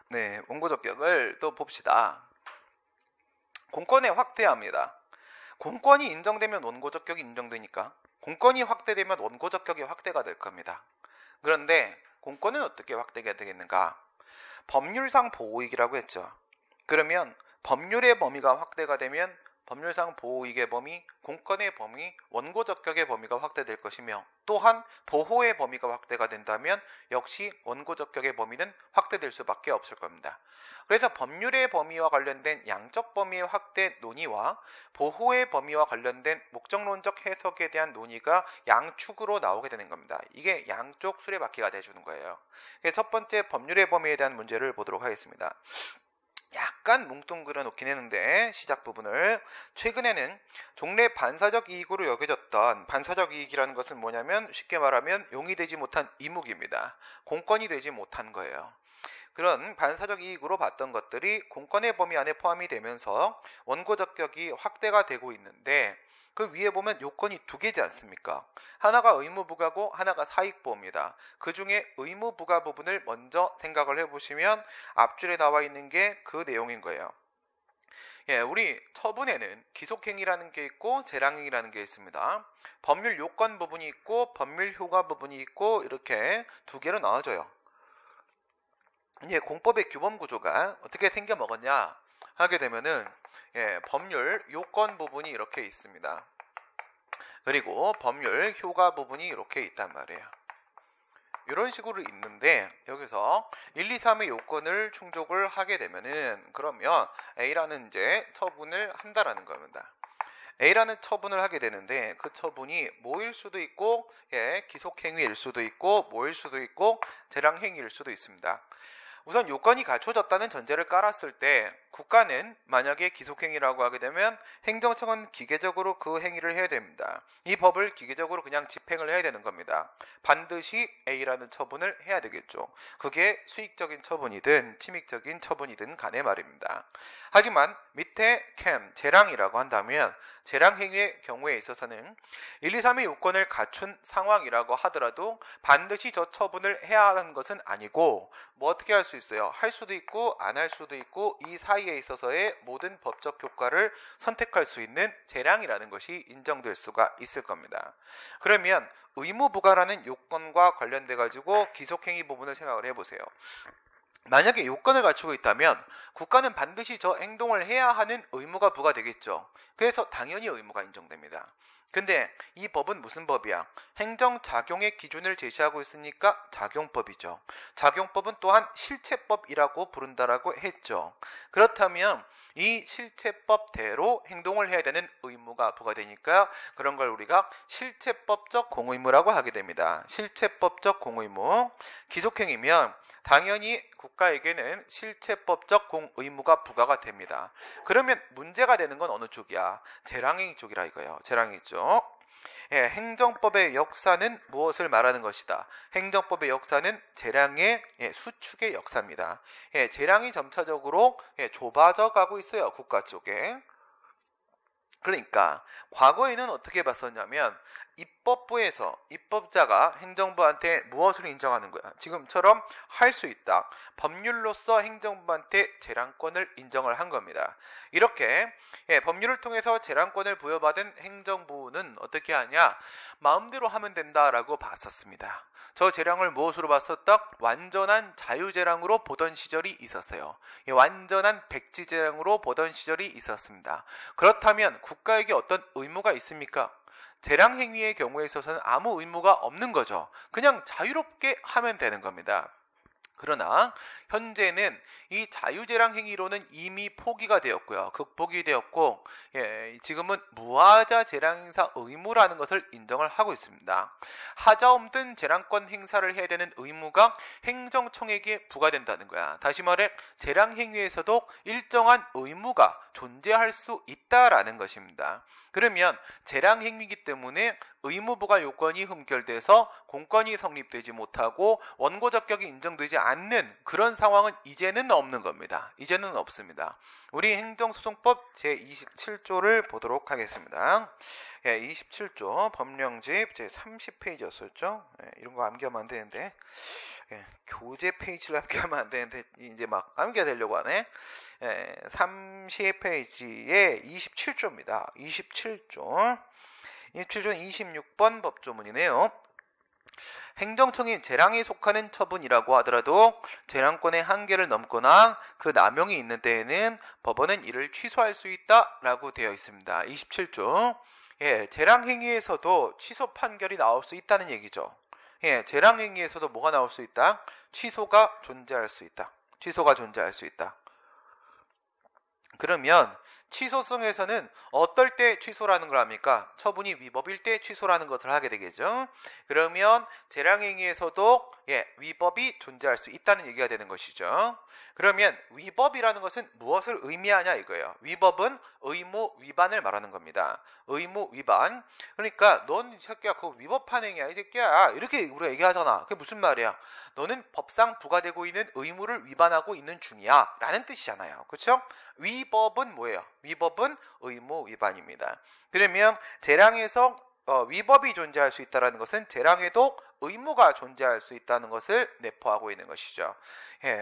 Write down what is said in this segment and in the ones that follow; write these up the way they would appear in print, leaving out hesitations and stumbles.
네, 원고적격을 또 봅시다. 공권의 확대합니다. 공권이 인정되면 원고적격이 인정되니까 공권이 확대되면 원고적격이 확대가 될 겁니다. 그런데 공권은 어떻게 확대가 되겠는가? 법률상 보호이익이라고 했죠. 그러면 법률의 범위가 확대가 되면 법률상 보호이익의 범위, 공권의 범위, 원고적격의 범위가 확대될 것이며 또한 보호의 범위가 확대가 된다면 역시 원고적격의 범위는 확대될 수밖에 없을 겁니다. 그래서 법률의 범위와 관련된 양적 범위의 확대 논의와 보호의 범위와 관련된 목적론적 해석에 대한 논의가 양축으로 나오게 되는 겁니다. 이게 양쪽 수레바퀴가 돼주는 거예요. 첫 번째 법률의 범위에 대한 문제를 보도록 하겠습니다. 약간 뭉뚱그려 놓긴 했는데 시작 부분을 최근에는 종래 반사적 이익으로 여겨졌던 반사적 이익이라는 것은 뭐냐면 쉽게 말하면 용이 되지 못한 이묵입니다. 공권이 되지 못한 거예요. 그런 반사적 이익으로 봤던 것들이 공권의 범위 안에 포함이 되면서 원고적격이 확대가 되고 있는데 그 위에 보면 요건이 두 개지 않습니까? 하나가 의무부가고 하나가 사익보호입니다. 그 중에 의무부가 부분을 먼저 생각을 해보시면 앞줄에 나와 있는 게 그 내용인 거예요. 우리 처분에는 기속행위라는 게 있고 재량행위라는 게 있습니다. 법률 요건 부분이 있고 법률 효과 부분이 있고 이렇게 두 개로 나눠져요. 이제 공법의 규범 구조가 어떻게 생겨 먹었냐 하게 되면은 법률 요건 부분이 이렇게 있습니다. 그리고 법률 효과 부분이 이렇게 있단 말이에요. 이런 식으로 있는데 여기서 1, 2, 3의 요건을 충족을 하게 되면은 그러면 A라는 이제 처분을 한다라는 겁니다. A라는 처분을 하게 되는데 그 처분이 뭐일 수도 있고 기속행위일 수도 있고 뭐일 수도 있고 재량행위일 수도 있습니다. 우선 요건이 갖춰졌다는 전제를 깔았을 때 국가는 만약에 기속행위라고 하게 되면 행정청은 기계적으로 그 행위를 해야 됩니다. 이 법을 기계적으로 그냥 집행을 해야 되는 겁니다. 반드시 A라는 처분을 해야 되겠죠. 그게 수익적인 처분이든 침익적인 처분이든 간에 말입니다. 하지만 밑에 재량이라고 한다면 재량행위의 경우에 있어서는 1, 2, 3의 요건을 갖춘 상황이라고 하더라도 반드시 저 처분을 해야 하는 것은 아니고 뭐 어떻게 할 수 있어요? 할 수도 있고 안 할 수도 있고 이 사이에 있어서의 모든 법적 효과를 선택할 수 있는 재량이라는 것이 인정될 수가 있을 겁니다. 그러면 의무부가라는 요건과 관련돼 가지고 기속행위 부분을 생각을 해보세요. 만약에 요건을 갖추고 있다면 국가는 반드시 저 행동을 해야 하는 의무가 부과되겠죠. 그래서 당연히 의무가 인정됩니다. 근데 이 법은 무슨 법이야? 행정작용의 기준을 제시하고 있으니까 작용법이죠. 작용법은 또한 실체법이라고 부른다라고 했죠. 그렇다면 이 실체법대로 행동을 해야 되는 의무가 부과되니까 그런 걸 우리가 실체법적 공의무라고 하게 됩니다. 실체법적 공의무. 기속행위면 당연히 국가에게는 실체법적 공의무가 부과가 됩니다. 그러면 문제가 되는 건 어느 쪽이야? 재량행위 쪽이라 이거예요. 재량행위 쪽. 행정법의 역사는 무엇을 말하는 것이다? 행정법의 역사는 재량의 수축의 역사입니다. 재량이 점차적으로 좁아져 가고 있어요. 국가 쪽에. 그러니까 과거에는 어떻게 봤었냐면 입법부에서 입법자가 행정부한테 무엇을 인정하는 거야? 지금처럼 할 수 있다. 법률로서 행정부한테 재량권을 인정을 한 겁니다. 이렇게 법률을 통해서 재량권을 부여받은 행정부는 어떻게 하냐? 마음대로 하면 된다라고 봤었습니다. 저 재량을 무엇으로 봤었다? 완전한 자유재량으로 보던 시절이 있었어요. 완전한 백지재량으로 보던 시절이 있었습니다. 그렇다면 국가에게 어떤 의무가 있습니까? 재량행위의 경우에 있어서는 아무 의무가 없는 거죠. 그냥 자유롭게 하면 되는 겁니다. 그러나 현재는 이 자유재량 행위로는 이미 포기가 되었고요. 극복이 되었고 지금은 무하자 재량 행사 의무라는 것을 인정을 하고 있습니다. 하자 없는 재량권 행사를 해야 되는 의무가 행정청에게 부과된다는 거야. 다시 말해 재량 행위에서도 일정한 의무가 존재할 수 있다라는 것입니다. 그러면 재량 행위이기 때문에 의무부가 요건이 흠결돼서 공권이 성립되지 못하고 원고적격이 인정되지 않는 그런 상황은 이제는 없는 겁니다. 이제는 없습니다. 우리 행정소송법 제27조를 보도록 하겠습니다. 27조 법령집 제30페이지였었죠. 이런 거 암기하면 안 되는데, 교재 페이지를 암기하면 안 되는데 이제 막 암기가 되려고 하네. 30페이지에 27조입니다. 27조는 26번 법조문이네요. 행정청이 재량에 속하는 처분이라고 하더라도 재량권의 한계를 넘거나 그 남용이 있는 때에는 법원은 이를 취소할 수 있다라고 되어 있습니다. 27조. 재량행위에서도 취소 판결이 나올 수 있다는 얘기죠. 재량행위에서도 뭐가 나올 수 있다? 취소가 존재할 수 있다. 취소가 존재할 수 있다. 그러면 취소성에서는 어떨 때 취소라는 걸 합니까? 처분이 위법일 때 취소라는 것을 하게 되겠죠. 그러면 재량행위에서도 위법이 존재할 수 있다는 얘기가 되는 것이죠. 그러면 위법이라는 것은 무엇을 의미하냐 이거예요. 위법은 의무 위반을 말하는 겁니다. 의무 위반. 그러니까 넌 이 새끼야 그거 위법한 행위야 이 새끼야 이렇게 우리가 얘기하잖아. 그게 무슨 말이야? 너는 법상 부과되고 있는 의무를 위반하고 있는 중이야 라는 뜻이잖아요. 그렇죠? 위법은 뭐예요? 위법은 의무 위반입니다. 그러면 재량에서 위법이 존재할 수 있다는 것은 재량에도 의무가 존재할 수 있다는 것을 내포하고 있는 것이죠.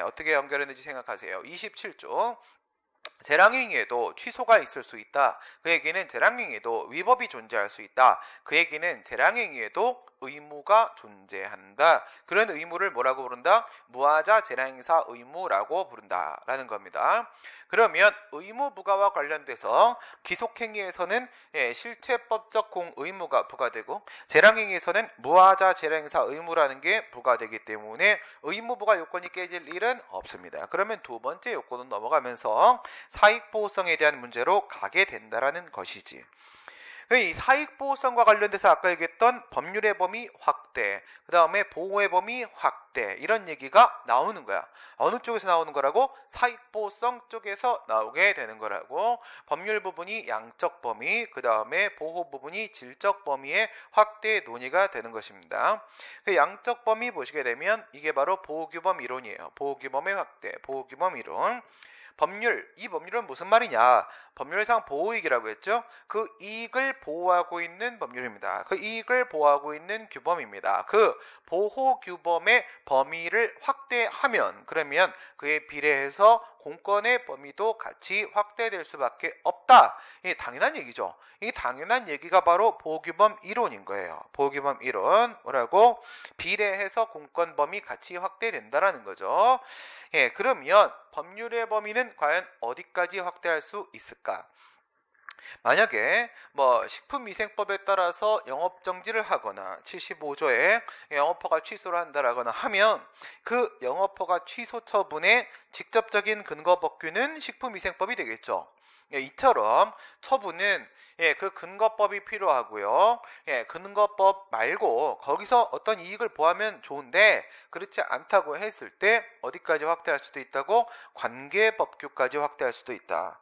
어떻게 연결했는지 생각하세요. 27조. 재량행위에도 취소가 있을 수 있다. 그 얘기는 재량행위에도 위법이 존재할 수 있다. 그 얘기는 재량행위에도 의무가 존재한다. 그런 의무를 뭐라고 부른다? 무하자 재량행사 의무라고 부른다라는 겁니다. 그러면 의무 부과와 관련돼서 기속행위에서는 실체법적 공의무가 부과되고 재량행위에서는 무하자 재량행사 의무라는 게 부과되기 때문에 의무 부과 요건이 깨질 일은 없습니다. 그러면 두 번째 요건은 넘어가면서 사익보호성에 대한 문제로 가게 된다라는 것이지. 이 사익보호성과 관련돼서 아까 얘기했던 법률의 범위 확대, 그 다음에 보호의 범위 확대 이런 얘기가 나오는 거야. 어느 쪽에서 나오는 거라고? 사익보호성 쪽에서 나오게 되는 거라고. 법률 부분이 양적 범위, 그 다음에 보호 부분이 질적 범위의 확대 논의가 되는 것입니다. 그 양적 범위 보시게 되면 이게 바로 보호규범 이론이에요. 보호규범의 확대, 보호규범 이론. 이 법률은 무슨 말이냐? 법률상 보호이익이라고 했죠? 그 이익을 보호하고 있는 법률입니다. 그 이익을 보호하고 있는 규범입니다. 그 보호규범의 범위를 확대하면 그러면 그에 비례해서 공권의 범위도 같이 확대될 수밖에 없다. 이게 당연한 얘기죠. 이게 당연한 얘기가 바로 보호규범 이론인 거예요. 보호규범 이론 뭐라고? 비례해서 공권 범위 같이 확대된다라는 거죠. 그러면 법률의 범위는 과연 어디까지 확대할 수 있을까? 만약에 식품위생법에 따라서 영업정지를 하거나 75조에 영업허가 취소를 한다라거나 하면 그 영업허가 취소 처분의 직접적인 근거 법규는 식품위생법이 되겠죠. 이처럼 처분은 그 근거법이 필요하고요. 근거법 말고 거기서 어떤 이익을 보하면 좋은데 그렇지 않다고 했을 때 어디까지 확대할 수도 있다고? 관계법규까지 확대할 수도 있다.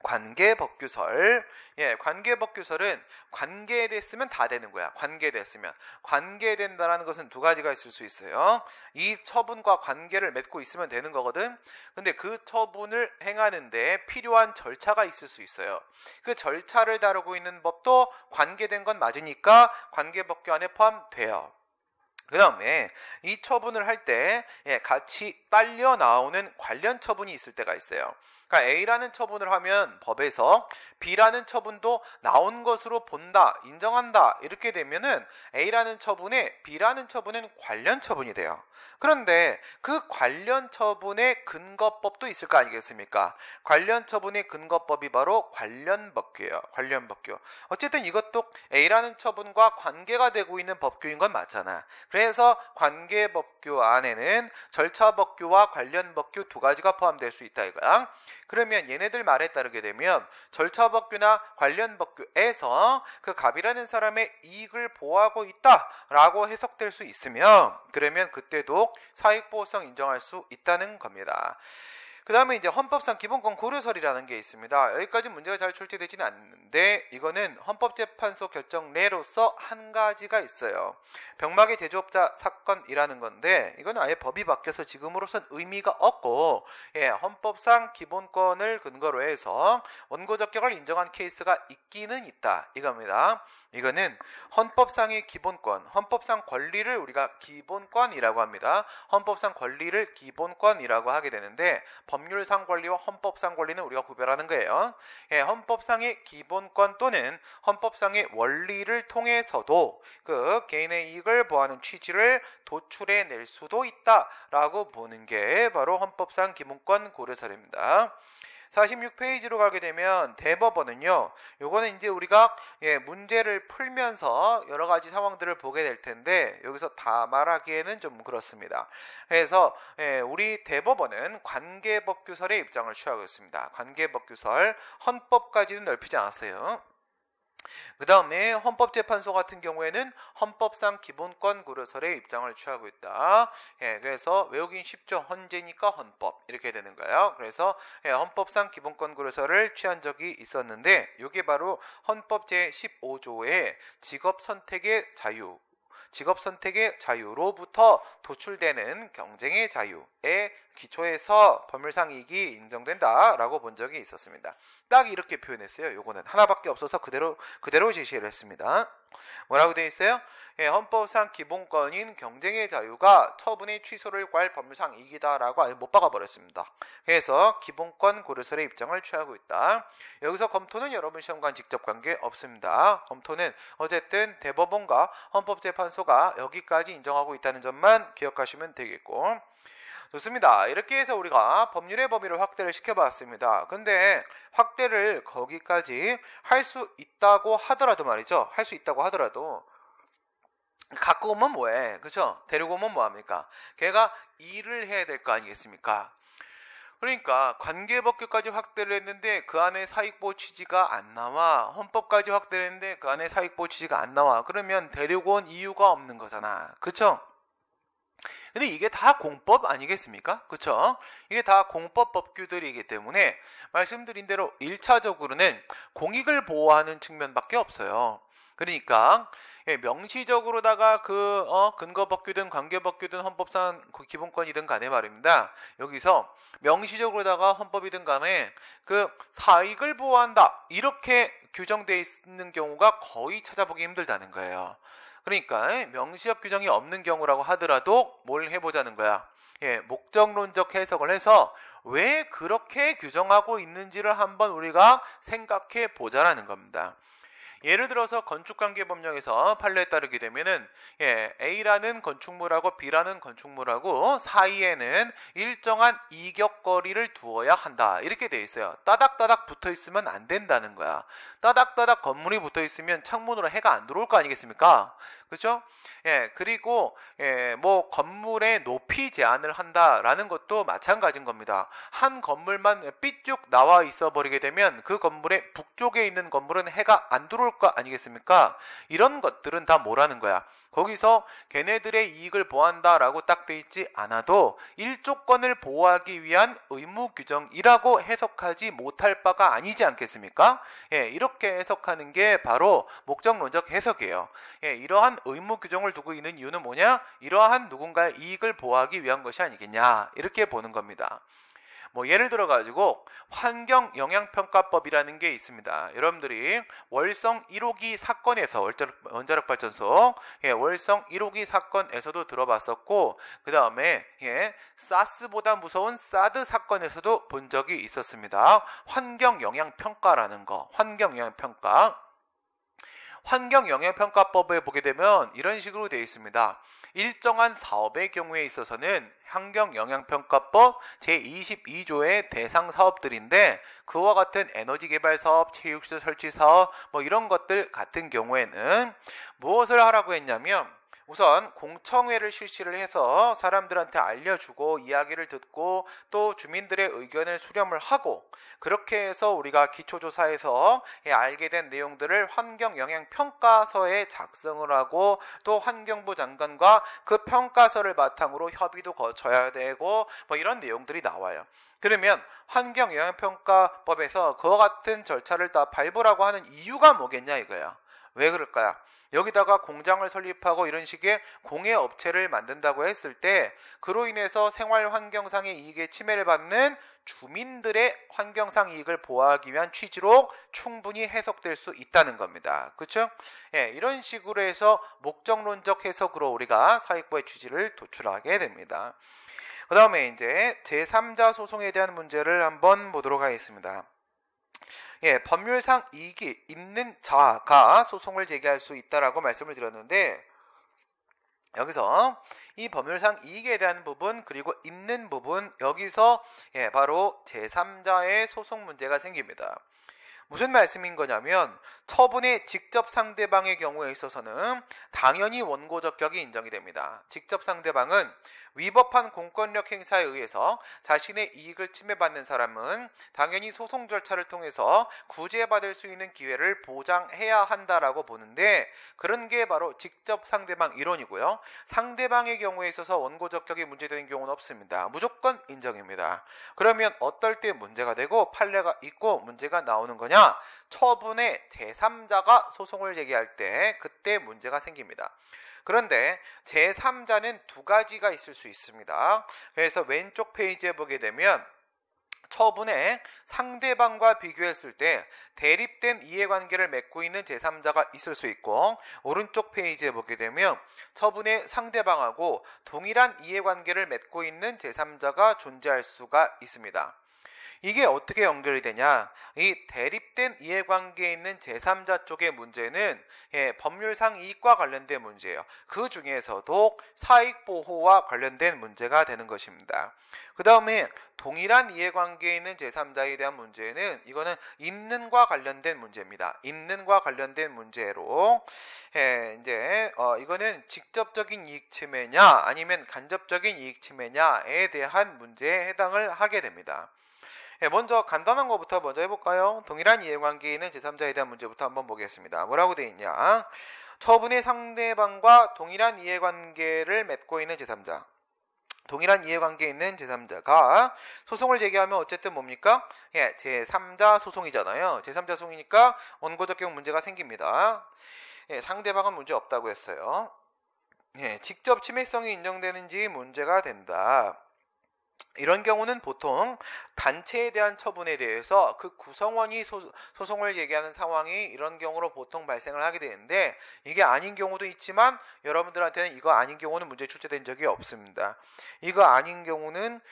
관계법규설. 관계법규설은 관계됐으면 다 되는 거야. 관계됐으면. 관계된다라는 것은 두 가지가 있을 수 있어요. 이 처분과 관계를 맺고 있으면 되는 거거든. 근데 그 처분을 행하는데 필요한 절차가 있을 수 있어요. 그 절차를 다루고 있는 법도 관계된 건 맞으니까 관계법규 안에 포함돼요. 그 다음에 이 처분을 할 때 같이 딸려 나오는 관련 처분이 있을 때가 있어요. 그러니까 A라는 처분을 하면 법에서 B라는 처분도 나온 것으로 본다, 인정한다 이렇게 되면은 A라는 처분에 B라는 처분은 관련 처분이 돼요. 그런데 그 관련 처분의 근거법도 있을 거 아니겠습니까? 관련 처분의 근거법이 바로 관련법규예요. 관련법규. 어쨌든 이것도 A라는 처분과 관계가 되고 있는 법규인 건 맞잖아. 그래서 관계법규 안에는 절차법규와 관련법규 두 가지가 포함될 수 있다 이거야. 그러면 얘네들 말에 따르게 되면 절차법규나 관련법규에서 그 갑이라는 사람의 이익을 보호하고 있다라고 해석될 수 있으면 그러면 그때도 사익보호성 인정할 수 있다는 겁니다. 그 다음에 이제 헌법상 기본권 고려설이라는 게 있습니다. 여기까지 문제가 잘 출제되지는 않는데 이거는 헌법재판소 결정례로서 한 가지가 있어요. 병마개 제조업자 사건이라는 건데 이거는 아예 법이 바뀌어서 지금으로선 의미가 없고 헌법상 기본권을 근거로 해서 원고적격을 인정한 케이스가 있기는 있다 이겁니다. 이거는 헌법상의 기본권, 헌법상 권리를 우리가 기본권이라고 합니다. 헌법상 권리를 기본권이라고 하게 되는데 법률상 권리와 헌법상 권리는 우리가 구별하는 거예요. 헌법상의 기본권 또는 헌법상의 원리를 통해서도 그 개인의 이익을 보호하는 취지를 도출해낼 수도 있다라고 보는 게 바로 헌법상 기본권 고려설입니다. 46페이지로 가게 되면 대법원은요, 요거는 이제 우리가 문제를 풀면서 여러 가지 상황들을 보게 될 텐데 여기서 다 말하기에는 좀 그렇습니다. 그래서 우리 대법원은 관계법규설의 입장을 취하고 있습니다. 관계법규설, 헌법까지는 넓히지 않았어요. 그 다음에 헌법재판소 같은 경우에는 헌법상 기본권 고려설의 입장을 취하고 있다. 그래서 외우긴 쉽죠. 헌재니까 헌법 이렇게 되는 거예요. 그래서 헌법상 기본권 고려설을 취한 적이 있었는데 이게 바로 헌법 제15조의 직업선택의 자유로부터 도출되는 경쟁의 자유에 기초해서 법률상 이익이 인정된다라고 본 적이 있었습니다. 딱 이렇게 표현했어요. 요거는 하나밖에 없어서 그대로 제시를 했습니다. 뭐라고 되어 있어요? 헌법상 기본권인 경쟁의 자유가 처분의 취소를 구할 법률상 이익이다라고 아예 못 박아버렸습니다. 그래서 기본권 고려설의 입장을 취하고 있다. 여기서 검토는 여러분 시험관 직접 관계 없습니다. 검토는 어쨌든 대법원과 헌법재판소가 여기까지 인정하고 있다는 점만 기억하시면 되겠고, 좋습니다. 이렇게 해서 우리가 법률의 범위를 확대를 시켜봤습니다. 근데 확대를 거기까지 할 수 있다고 하더라도 말이죠. 할 수 있다고 하더라도 갖고 오면 뭐해? 그죠? 데리고 오면 뭐합니까? 걔가 일을 해야 될 거 아니겠습니까? 그러니까 관계법규까지 확대를 했는데 그 안에 사익보호 취지가 안 나와. 헌법까지 확대를 했는데 그 안에 사익보호 취지가 안 나와. 그러면 데리고 온 이유가 없는 거잖아. 그쵸? 근데 이게 다 공법 아니겠습니까? 그쵸? 이게 다 공법 법규들이기 때문에 말씀드린 대로 1차적으로는 공익을 보호하는 측면밖에 없어요. 그러니까 명시적으로다가 근거법규든 관계법규든 헌법상 기본권이든 간에 말입니다. 여기서 명시적으로다가 헌법이든 간에 그 사익을 보호한다 이렇게 규정되어 있는 경우가 거의 찾아보기 힘들다는 거예요. 그러니까 명시적 규정이 없는 경우라고 하더라도 뭘 해보자는 거야. 목적론적 해석을 해서 왜 그렇게 규정하고 있는지를 한번 우리가 생각해 보자라는 겁니다. 예를 들어서 건축관계법령에서 판례에 따르게 되면은 A라는 건축물하고 B라는 건축물하고 사이에는 일정한 이격거리를 두어야 한다 이렇게 돼 있어요. 따닥따닥 붙어 있으면 안 된다는 거야. 따닥따닥 건물이 붙어 있으면 창문으로 해가 안 들어올 거 아니겠습니까? 그렇죠? 그리고 뭐 건물의 높이 제한을 한다라는 것도 마찬가지인 겁니다. 한 건물만 삐쭉 나와 있어 버리게 되면 그 건물의 북쪽에 있는 건물은 해가 안 들어올 거 아니겠습니까? 이런 것들은 다 뭐라는 거야? 거기서 걔네들의 이익을 보호한다라고 딱 돼 있지 않아도 일조권을 보호하기 위한 의무 규정이라고 해석하지 못할 바가 아니지 않겠습니까? 이렇게 해석하는 게 바로 목적론적 해석이에요. 이러한 의무 규정을 두고 있는 이유는 뭐냐? 이러한 누군가의 이익을 보호하기 위한 것이 아니겠냐? 이렇게 보는 겁니다. 뭐 예를 들어 가지고 환경영향평가법이라는 게 있습니다. 여러분들이 월성 1호기 사건에서 원자력 발전소 월성 1호기 사건에서도 들어봤었고 그 다음에 사스보다 무서운 사드 사건에서도 본 적이 있었습니다. 환경영향평가라는 거. 환경영향평가법에 보게 되면 이런 식으로 되어 있습니다. 일정한 사업의 경우에 있어서는 환경영향평가법 제22조의 대상 사업들인데 그와 같은 에너지 개발 사업, 체육시설 설치 사업 뭐 이런 것들 같은 경우에는 무엇을 하라고 했냐면 우선 공청회를 실시를 해서 사람들한테 알려주고 이야기를 듣고 또 주민들의 의견을 수렴을 하고 그렇게 해서 우리가 기초조사에서 알게 된 내용들을 환경영향평가서에 작성을 하고 또 환경부 장관과 그 평가서를 바탕으로 협의도 거쳐야 되고 뭐 이런 내용들이 나와요. 그러면 환경영향평가법에서 그와 같은 절차를 다 밟으라고 하는 이유가 뭐겠냐 이거야. 왜 그럴까요? 여기다가 공장을 설립하고 이런 식의 공해업체를 만든다고 했을 때 그로 인해서 생활환경상의 이익에 침해를 받는 주민들의 환경상 이익을 보호하기 위한 취지로 충분히 해석될 수 있다는 겁니다. 그렇죠? 예, 이런 식으로 해서 목적론적 해석으로 우리가 사익보의 취지를 도출하게 됩니다. 그 다음에 이제 제3자 소송에 대한 문제를 한번 보도록 하겠습니다. 예, 법률상 이익이 있는 자가 소송을 제기할 수 있다라고 말씀을 드렸는데 여기서 이 법률상 이익에 대한 부분 그리고 있는 부분 여기서 바로 제3자의 소송 문제가 생깁니다. 무슨 말씀인 거냐면 처분의 직접 상대방의 경우에 있어서는 당연히 원고적격이 인정이 됩니다. 직접 상대방은 위법한 공권력 행사에 의해서 자신의 이익을 침해받는 사람은 당연히 소송 절차를 통해서 구제받을 수 있는 기회를 보장해야 한다라고 보는데 그런 게 바로 직접 상대방 이론이고요. 상대방의 경우에 있어서 원고적격이 문제되는 경우는 없습니다. 무조건 인정입니다. 그러면 어떨 때 문제가 되고 판례가 있고 문제가 나오는 거냐? 처분의 제3자가 소송을 제기할 때 그때 문제가 생깁니다. 그런데 제3자는 두 가지가 있을 수 있습니다. 그래서 왼쪽 페이지에 보게 되면 처분의 상대방과 비교했을 때 대립된 이해관계를 맺고 있는 제3자가 있을 수 있고 오른쪽 페이지에 보게 되면 처분의 상대방하고 동일한 이해관계를 맺고 있는 제3자가 존재할 수가 있습니다. 이게 어떻게 연결이 되냐? 이 대립된 이해관계에 있는 제3자 쪽의 문제는 법률상 이익과 관련된 문제예요. 그 중에서도 사익보호와 관련된 문제가 되는 것입니다. 그 다음에 동일한 이해관계에 있는 제3자에 대한 문제는 이거는 있는과 관련된 문제입니다. 있는과 관련된 문제로 이거는 직접적인 이익 침해냐 아니면 간접적인 이익 침해냐에 대한 문제에 해당을 하게 됩니다. 먼저 간단한 것부터 먼저 해볼까요? 동일한 이해관계에 있는 제3자에 대한 문제부터 한번 보겠습니다. 뭐라고 되어 있냐? 처분의 상대방과 동일한 이해관계를 맺고 있는 제3자. 동일한 이해관계에 있는 제3자가 소송을 제기하면 어쨌든 뭡니까? 제3자 소송이잖아요. 제3자 소송이니까 원고적격 문제가 생깁니다. 상대방은 문제 없다고 했어요. 직접 침해성이 인정되는지 문제가 된다. 이런 경우는 보통 단체에 대한 처분에 대해서 그 구성원이 소송을 제기하는 상황이 이런 경우로 보통 발생을 하게 되는데 이게 아닌 경우도 있지만 여러분들한테는 이거 아닌 경우는 문제 출제된 적이 없습니다. 이거 아닌 경우는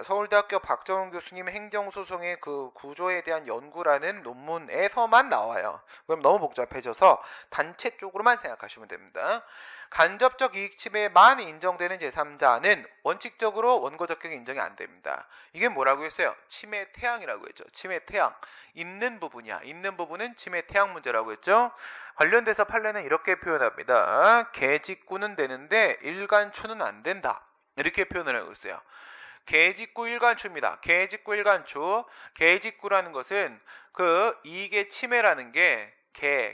서울대학교 박정훈 교수님 행정소송의 그 구조에 대한 연구라는 논문에서만 나와요. 그럼 너무 복잡해져서 단체 쪽으로만 생각하시면 됩니다. 간접적 이익 침해만 인정되는 제3자는 원칙적으로 원고적격이 인정이 안 됩니다. 이게 뭐라고 했어요? 침해 태양이라고 했죠. 침해 태양. 있는 부분이야. 있는 부분은 침해 태양 문제라고 했죠. 관련돼서 판례는 이렇게 표현합니다. 개직구는 되는데 일간추는 안 된다. 이렇게 표현을 하고 있어요. 개직구 일간추입니다. 개직구 일간추. 개직구라는 것은 그 이익의 침해라는 게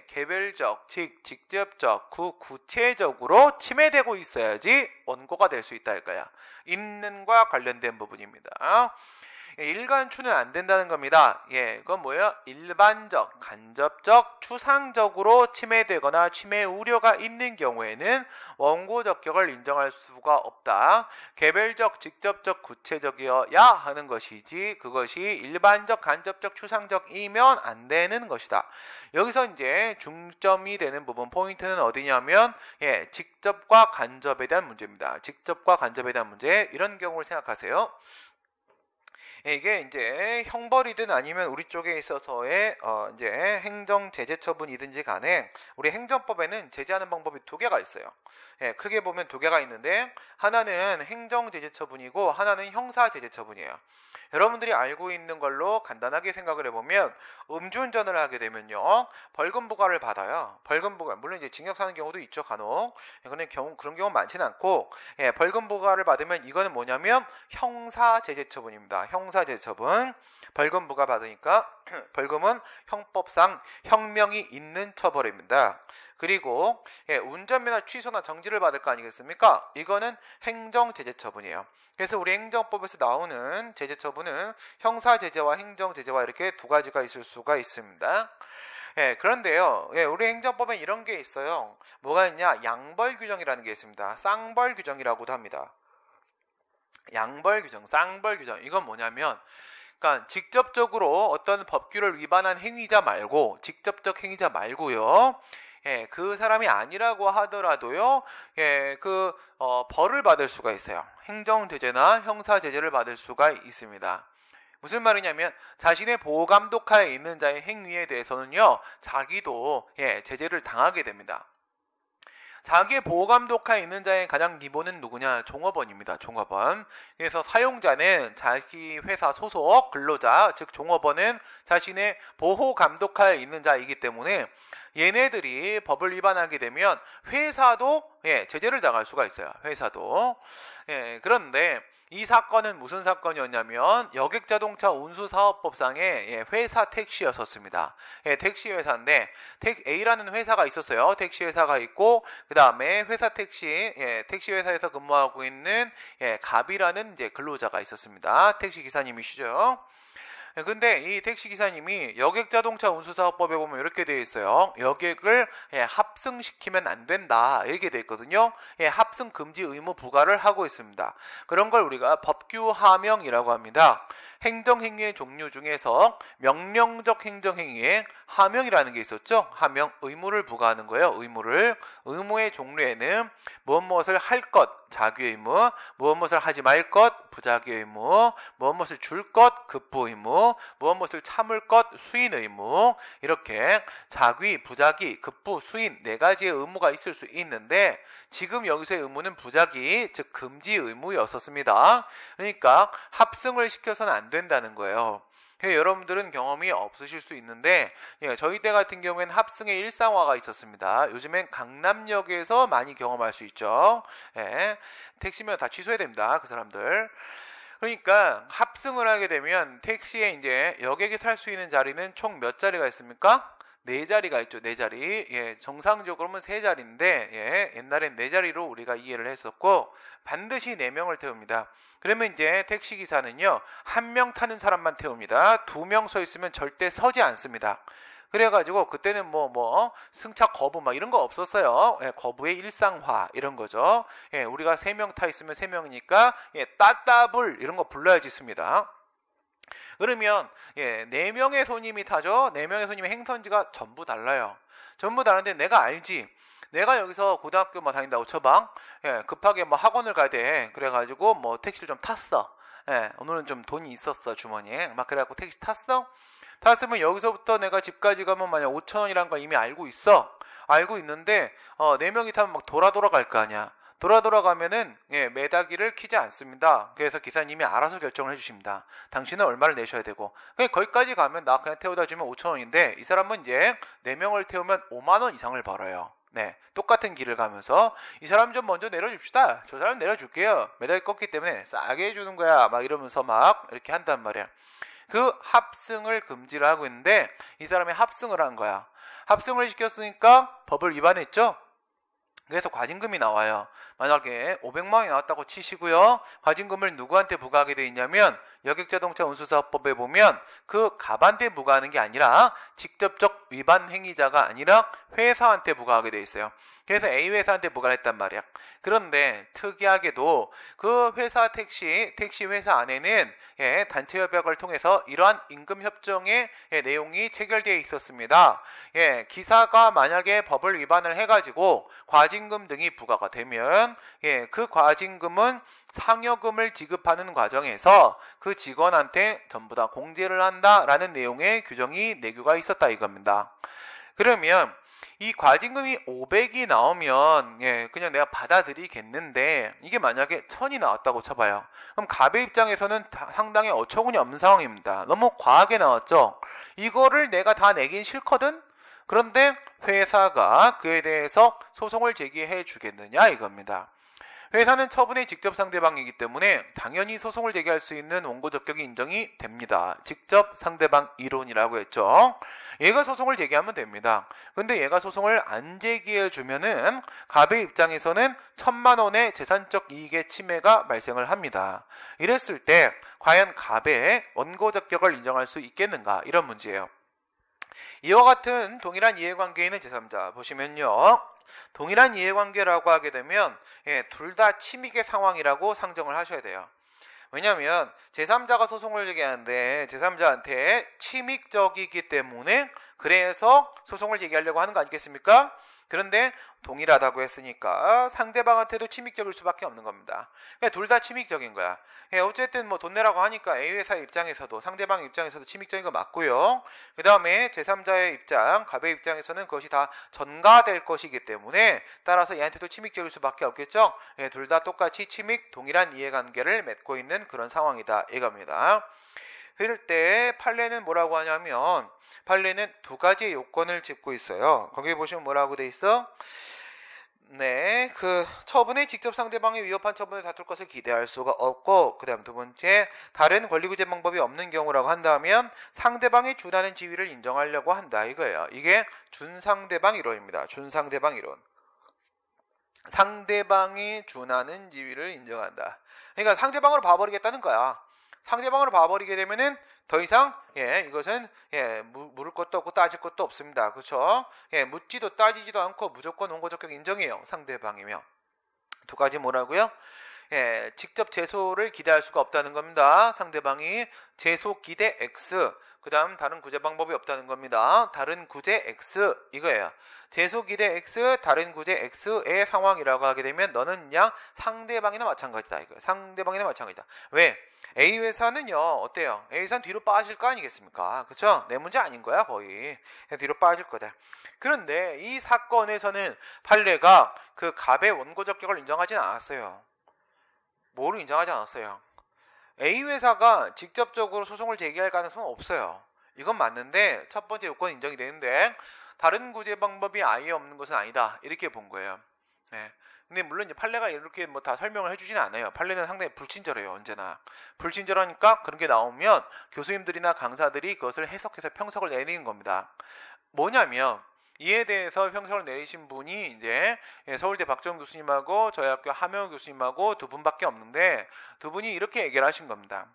개별적, 즉 직접적, 구체적으로 침해되고 있어야지 원고가 될 수 있다 할까요? 있는과 관련된 부분입니다. 일간추는 안 된다는 겁니다. 그건 뭐예요? 일반적, 간접적, 추상적으로 침해되거나 침해 우려가 있는 경우에는 원고적격을 인정할 수가 없다. 개별적, 직접적, 구체적이어야 하는 것이지 그것이 일반적, 간접적, 추상적이면 안 되는 것이다. 여기서 이제 중점이 되는 부분, 포인트는 어디냐면 직접과 간접에 대한 문제입니다. 직접과 간접에 대한 문제, 이런 경우를 생각하세요. 이게 이제 형벌이든 아니면 우리 쪽에 있어서의 이제 행정 제재 처분이든지 간에 우리 행정법에는 제재하는 방법이 두 개가 있어요. 크게 보면 두 개가 있는데 하나는 행정 제재 처분이고 하나는 형사 제재 처분이에요. 여러분들이 알고 있는 걸로 간단하게 생각을 해보면 음주운전을 하게 되면요 벌금 부과를 받아요. 벌금 부과 물론 이제 징역 사는 경우도 있죠 간혹. 그런 경우 많지는 않고 벌금 부과를 받으면 이거는 뭐냐면 형사 제재 처분입니다. 형사 제재 처분. 벌금 부과 받으니까 벌금은 형법상 형명이 있는 처벌입니다. 그리고 운전면허 취소나 정지를 받을 거 아니겠습니까? 이거는 행정제재 처분이에요. 그래서 우리 행정법에서 나오는 제재 처분은 형사제재와 행정제재와 이렇게 두 가지가 있을 수가 있습니다. 그런데요, 우리 행정법에 이런 게 있어요. 뭐가 있냐? 양벌 규정이라는 게 있습니다. 쌍벌 규정이라고도 합니다. 양벌 규정, 쌍벌 규정. 이건 뭐냐면 그러니까 직접적으로 어떤 법규를 위반한 행위자 말고 직접적 행위자 말고요. 그 사람이 아니라고 하더라도요. 벌을 받을 수가 있어요. 행정제재나 형사제재를 받을 수가 있습니다. 무슨 말이냐면 자신의 보호감독하에 있는 자의 행위에 대해서는요. 자기도 제재를 당하게 됩니다. 자기의 보호감독하에 있는 자의 가장 기본은 누구냐? 종업원입니다. 종업원. 그래서 사용자는 자기 회사 소속 근로자, 즉 종업원은 자신의 보호감독하에 있는 자이기 때문에 얘네들이 법을 위반하게 되면 회사도 제재를 당할 수가 있어요. 회사도. 그런데 이 사건은 무슨 사건이었냐면 여객자동차 운수사업법상의 회사 택시였었습니다. 택시 회사인데 A라는 회사가 있었어요. 택시 회사가 있고 그 다음에 회사 택시 회사에서 근무하고 있는 갑이라는 이제 근로자가 있었습니다. 택시 기사님이시죠. 근데 이 택시기사님이 여객자동차 운수사업법에 보면 이렇게 되어 있어요. 여객을 합승시키면 안 된다 이렇게 되어 있거든요. 합승 금지 의무 부과를 하고 있습니다. 그런 걸 우리가 법규 하명이라고 합니다. 행정행위의 종류 중에서 명령적 행정행위에 하명이라는 게 있었죠. 하명, 의무를 부과하는 거예요. 의무의 종류에는 무엇을 할 것, 자기 의무, 무엇을 하지 말 것, 부자기 의무, 무엇을 줄 것, 급부 의무, 무엇을 참을 것, 수인 의무, 이렇게 자기, 부자기, 급부, 수인 네 가지의 의무가 있을 수 있는데 지금 여기서의 의무는 부자기, 즉 금지 의무였었습니다. 그러니까 합승을 시켜서는 안 된다는 거예요. 여러분들은 경험이 없으실 수 있는데 저희 때 같은 경우에는 합승의 일상화가 있었습니다. 요즘엔 강남역에서 많이 경험할 수 있죠. 택시면 다 취소해야 됩니다. 그 사람들. 그러니까 합승을 하게 되면 택시에 이제 여객이 탈 수 있는 자리는 총 몇 자리가 있습니까? 4자리가 있죠. 4자리. 정상적으로는 3자리인데 옛날엔 4자리로 우리가 이해를 했었고 반드시 4명을 태웁니다. 그러면 이제 택시기사는요 1명 타는 사람만 태웁니다. 2명 서 있으면 절대 서지 않습니다. 그래가지고 그때는 승차 거부 막 이런 거 없었어요. 거부의 일상화 이런 거죠. 우리가 3명 타 있으면 3명이니까 따따불 이런 거 불러야지 씁니다. 그러면 4명의 손님이 타죠. 4명의 손님의 행선지가 전부 달라요. 전부 다른데 내가 알지. 내가 여기서 고등학교 다닌다고 쳐봐. 급하게 학원을 가야 돼. 그래가지고 택시를 좀 탔어. 오늘은 좀 돈이 있었어 주머니에. 막 그래갖고 택시 탔어. 탔으면 여기서부터 내가 집까지 가면 만약 5,000원이란 걸 이미 알고 있어. 알고 있는데 4명이 타면 돌아갈 거 아니야. 돌아가면은 매다기를 키지 않습니다. 그래서 기사님이 알아서 결정을 해주십니다. 당신은 얼마를 내셔야 되고 거기까지 가면 나 그냥 태워다 주면 5,000원인데 이 사람은 이제 4명을 태우면 5만원 이상을 벌어요. 똑같은 길을 가면서 이 사람 좀 먼저 내려줍시다. 저 사람 내려줄게요. 매달이 꺾기 때문에 싸게 해주는 거야. 막 이러면서 막 이렇게 한단 말이야. 그 합승을 금지를 하고 있는데 이 사람이 합승을 한 거야. 합승을 시켰으니까 법을 위반했죠. 그래서 과징금이 나와요. 만약에 500만 원이 나왔다고 치시고요. 과징금을 누구한테 부과하게 돼 있냐면 여객자동차 운수사업법에 보면 그 갑한테 부과하는 게 아니라 직접적 위반 행위자가 아니라 회사한테 부과하게 돼 있어요. 그래서 A 회사한테 부과를 했단 말이야. 그런데 특이하게도 그 회사 택시 회사 안에는 단체 협약을 통해서 이러한 임금 협정의 내용이 체결되어 있었습니다. 기사가 만약에 법을 위반을 해가지고 과징금 등이 부과가 되면 그 과징금은 상여금을 지급하는 과정에서 그 직원한테 전부 다 공제를 한다라는 내용의 규정이 내규가 있었다 이겁니다. 그러면 이 과징금이 500이 나오면 그냥 내가 받아들이겠는데 이게 만약에 1000이 나왔다고 쳐봐요. 그럼 갑의 입장에서는 상당히 어처구니 없는 상황입니다. 너무 과하게 나왔죠. 이거를 내가 다 내긴 싫거든. 그런데 회사가 그에 대해서 소송을 제기해 주겠느냐 이겁니다. 회사는 처분의 직접 상대방이기 때문에 당연히 소송을 제기할 수 있는 원고적격이 인정이 됩니다. 직접 상대방 이론이라고 했죠. 얘가 소송을 제기하면 됩니다. 근데 얘가 소송을 안 제기해 주면은 갑의 입장에서는 1000만 원의 재산적 이익의 침해가 발생을 합니다. 이랬을 때 과연 갑의 원고적격을 인정할 수 있겠는가? 이런 문제예요. 이와 같은 동일한 이해관계에 있는 제3자 보시면요. 동일한 이해관계라고 하게 되면 둘 다 침익의 상황이라고 상정을 하셔야 돼요. 왜냐하면 제3자가 소송을 제기하는데 제3자한테 침익적이기 때문에 그래서 소송을 제기하려고 하는 거 아니겠습니까? 그런데 동일하다고 했으니까 상대방한테도 침익적일 수밖에 없는 겁니다. 그러니까 둘 다 침익적인 거야. 어쨌든 뭐 돈 내라고 하니까 A 회사 입장에서도 상대방 입장에서도 침익적인 거 맞고요. 그 다음에 제3자의 입장, 갑의 입장에서는 그것이 다 전가될 것이기 때문에 따라서 얘한테도 침익적일 수밖에 없겠죠. 둘 다 똑같이 침익, 동일한 이해관계를 맺고 있는 그런 상황이다 이겁니다. 그럴 때 판례는 뭐라고 하냐면 판례는 두 가지의 요건을 짚고 있어요. 거기 보시면 뭐라고 돼 있어? 그 처분의 직접 상대방이 위협한 처분을 다툴 것을 기대할 수가 없고, 그 다음 두 번째, 다른 권리구제 방법이 없는 경우라고 한다면 상대방이 준하는 지위를 인정하려고 한다 이거예요. 이게 준상대방 이론입니다. 준상대방 이론. 상대방이 준하는 지위를 인정한다. 그러니까 상대방으로 봐버리겠다는 거야. 상대방으로 봐버리게 되면은 더 이상 이것은 물을 것도 없고 따질 것도 없습니다. 그렇죠? 묻지도 따지지도 않고 무조건 원고적격 인정이에요. 상대방이면. 두 가지 뭐라고요? 직접 제소를 기대할 수가 없다는 겁니다. 상대방이 제소 기대 X, 그 다음 다른 구제 방법이 없다는 겁니다. 다른 구제 X 이거예요. 제소 기대 X, 다른 구제 X의 상황이라고 하게 되면 너는 그냥 상대방이나 마찬가지다 이거예요. 상대방이나 마찬가지다. 왜? A 회사는요 어때요? A 회사는 뒤로 빠질 거 아니겠습니까? 그렇죠? 내 문제 아닌 거야 거의. 뒤로 빠질 거다. 그런데 이 사건에서는 판례가 그 갑의 원고적격을 인정하지는 않았어요. 뭐로 인정하지 않았어요? A 회사가 직접적으로 소송을 제기할 가능성은 없어요. 이건 맞는데 첫 번째 요건 인정이 되는데 다른 구제 방법이 아예 없는 것은 아니다 이렇게 본 거예요. 근데 물론 이제 판례가 이렇게 뭐 다 설명을 해주지는 않아요. 판례는 상당히 불친절해요. 언제나 불친절하니까 그런 게 나오면 교수님들이나 강사들이 그것을 해석해서 평석을 내리는 겁니다. 뭐냐면 이에 대해서 평석을 내리신 분이 이제 서울대 박정훈 교수님하고 저희 학교 하명호 교수님하고 두 분밖에 없는데 두 분이 이렇게 얘기를 하신 겁니다.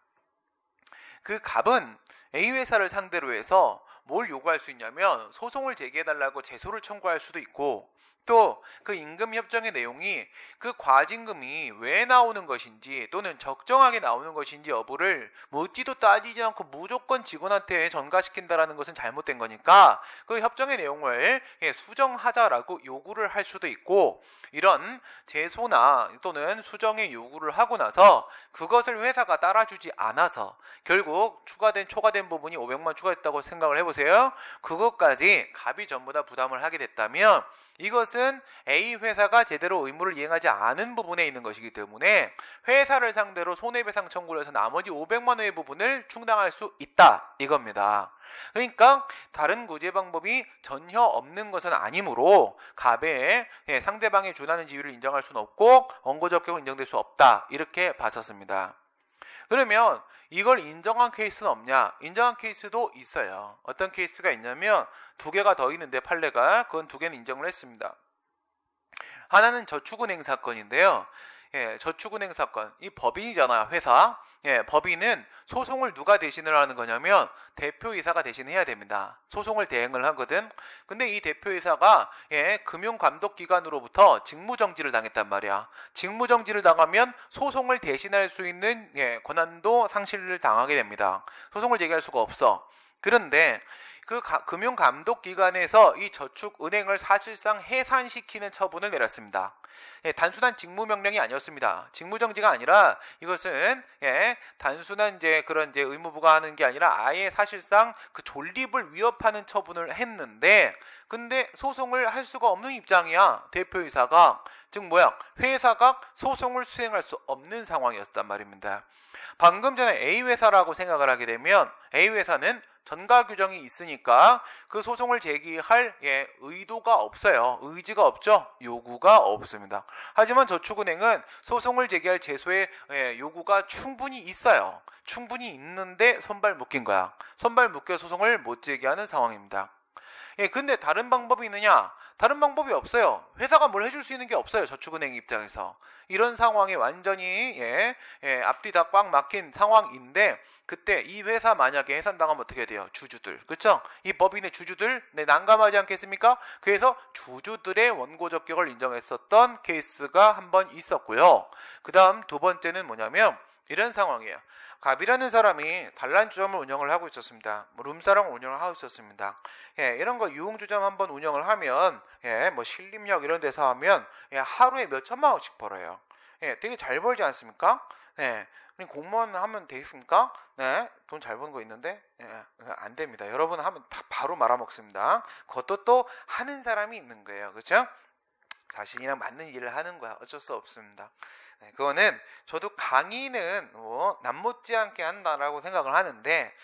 그 갑은 A 회사를 상대로 해서 뭘 요구할 수 있냐면 소송을 제기해달라고 제소를 청구할 수도 있고, 또 그 임금협정의 내용이 그 과징금이 왜 나오는 것인지 또는 적정하게 나오는 것인지 여부를 묻지도 따지지 않고 무조건 직원한테 전가시킨다라는 것은 잘못된 거니까 그 협정의 내용을 수정하자라고 요구를 할 수도 있고, 이런 제소나 또는 수정의 요구를 하고 나서 그것을 회사가 따라주지 않아서 결국 초과된 부분이 500만 추가했다고 생각을 해보세요. 그것까지 갑이 전부 다 부담을 하게 됐다면 이것은 A 회사가 제대로 의무를 이행하지 않은 부분에 있는 것이기 때문에 회사를 상대로 손해배상 청구를 해서 나머지 500만 원의 부분을 충당할 수 있다 이겁니다. 그러니까 다른 구제 방법이 전혀 없는 것은 아니므로 갑의 상대방의 준하는 지위를 인정할 수는 없고 원고적격은 인정될 수 없다 이렇게 봤었습니다. 그러면 이걸 인정한 케이스는 없냐? 인정한 케이스도 있어요. 어떤 케이스가 있냐면 두 개가 더 있는데 판례가 그건 두 개는 인정을 했습니다. 하나는 저축은행 사건인데요. 저축은행 사건. 이 법인이잖아요, 회사. 법인은 소송을 누가 대신을 하는 거냐면 대표이사가 대신해야 됩니다. 소송을 대행을 하거든. 근데 이 대표이사가 금융감독기관으로부터 직무정지를 당했단 말이야. 직무정지를 당하면 소송을 대신할 수 있는 권한도 상실을 당하게 됩니다. 소송을 제기할 수가 없어. 그런데 그 금융감독기관에서 이 저축은행을 사실상 해산시키는 처분을 내렸습니다. 단순한 직무명령이 아니었습니다. 직무정지가 아니라 이것은 단순한 이제 그런 이제 의무부가 하는 게 아니라 아예 사실상 그 존립을 위협하는 처분을 했는데, 근데 소송을 할 수가 없는 입장이야. 대표이사가. 즉 뭐야? 회사가 소송을 수행할 수 없는 상황이었단 말입니다. 방금 전에 A회사라고 생각을 하게 되면 A회사는 전가 규정이 있으니까 그 소송을 제기할 의도가 없어요. 의지가 없죠. 요구가 없습니다. 하지만 저축은행은 소송을 제기할 제소의 요구가 충분히 있어요. 충분히 있는데 손발 묶인 거야. 손발 묶여 소송을 못 제기하는 상황입니다. 근데 다른 방법이 있느냐? 다른 방법이 없어요. 회사가 뭘 해줄 수 있는 게 없어요. 저축은행 입장에서. 이런 상황이 완전히 앞뒤 다 꽉 막힌 상황인데, 그때 이 회사 만약에 해산당하면 어떻게 돼요? 주주들. 그렇죠? 이 법인의 주주들 난감하지 않겠습니까? 그래서 주주들의 원고 적격을 인정했었던 케이스가 한 번 있었고요. 그 다음 두 번째는 뭐냐면 이런 상황이에요. 갑이라는 사람이 단란주점을 운영을 하고 있었습니다. 룸사롱을 운영을 하고 있었습니다. 이런 거 유흥주점 한번 운영을 하면, 뭐 신림역 이런 데서 하면 하루에 몇 천만 원씩 벌어요. 되게 잘 벌지 않습니까? 공무원 하면 되겠습니까? 돈 잘 버는 거 있는데 안 됩니다. 여러분 하면 다 바로 말아먹습니다. 그것도 또 하는 사람이 있는 거예요. 그렇죠? 자신이랑 맞는 일을 하는 거야. 어쩔 수 없습니다. 그거는 저도 강의는 남 못지않게 한다라고 생각을 하는데,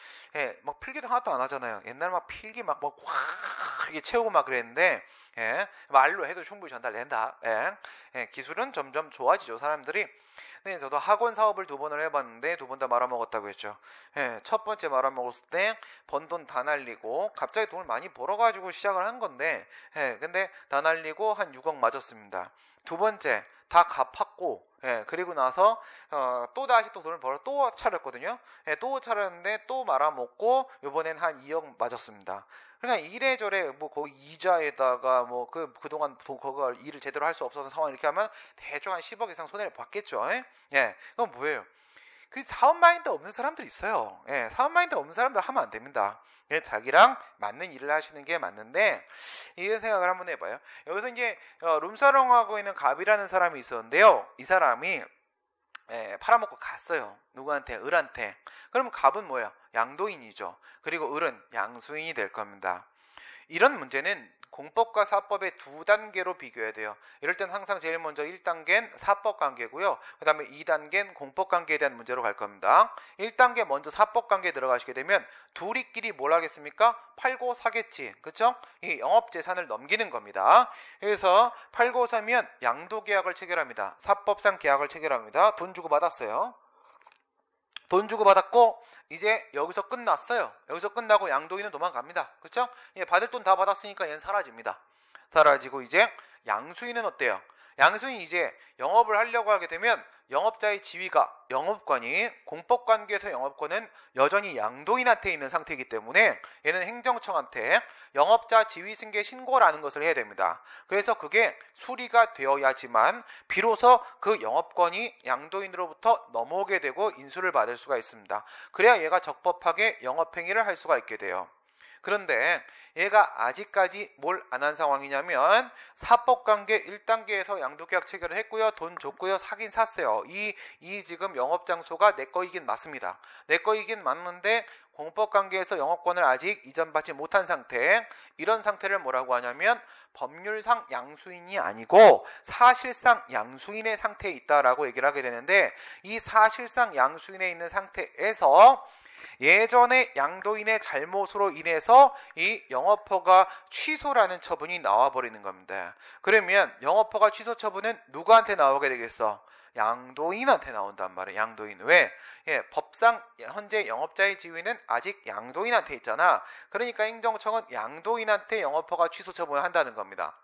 막 필기도 하나도 안 하잖아요. 옛날 막 필기 막 확 이렇게 채우고 막 그랬는데, 말로 해도 충분히 전달된다. 기술은 점점 좋아지죠, 사람들이. 네, 저도 학원 사업을 2번을 해봤는데 2번 다 말아먹었다고 했죠. 첫 번째 말아먹었을 때 번 돈 다 날리고, 갑자기 돈을 많이 벌어가지고 시작을 한 건데, 근데 다 날리고 한 6억 맞았습니다. 두 번째 다 갚았고, 그리고 나서 또 다시 또 돈을 벌어 또 차렸거든요. 또 차렸는데 또 말아먹고 이번엔 한 2억 맞았습니다. 그러니까 이래저래 뭐 거기 이자에다가 뭐 그동안 그거 일을 제대로 할 수 없어서 상황 이렇게 하면 대충 한 10억 이상 손해를 봤겠죠. 그건 뭐예요? 그 사업 마인드 없는 사람들이 있어요. 사업 마인드 없는 사람들 하면 안 됩니다. 자기랑 맞는 일을 하시는 게 맞는데, 이런 생각을 한번 해봐요. 여기서 이제 룸사롱 하고 있는 갑이라는 사람이 있었는데요. 이 사람이 팔아먹고 갔어요. 누구한테? 을한테. 그러면 갑은 뭐야? 양도인이죠. 그리고 을은 양수인이 될 겁니다. 이런 문제는 공법과 사법의 두 단계로 비교해야 돼요. 이럴 땐 항상 제일 먼저 1단계는 사법 관계고요. 그 다음에 2단계는 공법 관계에 대한 문제로 갈 겁니다. 1단계 먼저 사법 관계에 들어가시게 되면 둘이끼리 뭘 하겠습니까? 팔고 사겠지. 그쵸? 이 영업재산을 넘기는 겁니다. 그래서 팔고 사면 양도계약을 체결합니다. 사법상 계약을 체결합니다. 돈 주고 받았어요. 돈 주고 받았고 이제 여기서 끝났어요. 여기서 끝나고 양도인은 도망갑니다. 그렇죠? 받을 돈 다 받았으니까 얘는 사라집니다. 사라지고 이제 양수인은 어때요? 양수인이 이제 영업을 하려고 하게 되면 영업자의 지위가 영업권이 공법관계에서 영업권은 여전히 양도인한테 있는 상태이기 때문에 얘는 행정청한테 영업자 지위 승계 신고라는 것을 해야 됩니다. 그래서 그게 수리가 되어야지만 비로소 그 영업권이 양도인으로부터 넘어오게 되고 인수를 받을 수가 있습니다. 그래야 얘가 적법하게 영업행위를 할 수가 있게 돼요. 그런데 얘가 아직까지 뭘 안 한 상황이냐면 사법관계 1단계에서 양도계약 체결을 했고요. 돈 줬고요. 사긴 샀어요. 이 지금 영업장소가 내 거이긴 맞습니다. 내 거이긴 맞는데 공법관계에서 영업권을 아직 이전받지 못한 상태, 이런 상태를 뭐라고 하냐면 법률상 양수인이 아니고 사실상 양수인의 상태에 있다라고 얘기를 하게 되는데, 이 사실상 양수인에 있는 상태에서 예전에 양도인의 잘못으로 인해서 이 영업허가 취소라는 처분이 나와버리는 겁니다. 그러면 영업허가 취소 처분은 누구한테 나오게 되겠어? 양도인한테 나온단 말이에요. 양도인. 왜? 법상 현재 영업자의 지위는 아직 양도인한테 있잖아. 그러니까 행정청은 양도인한테 영업허가 취소 처분을 한다는 겁니다.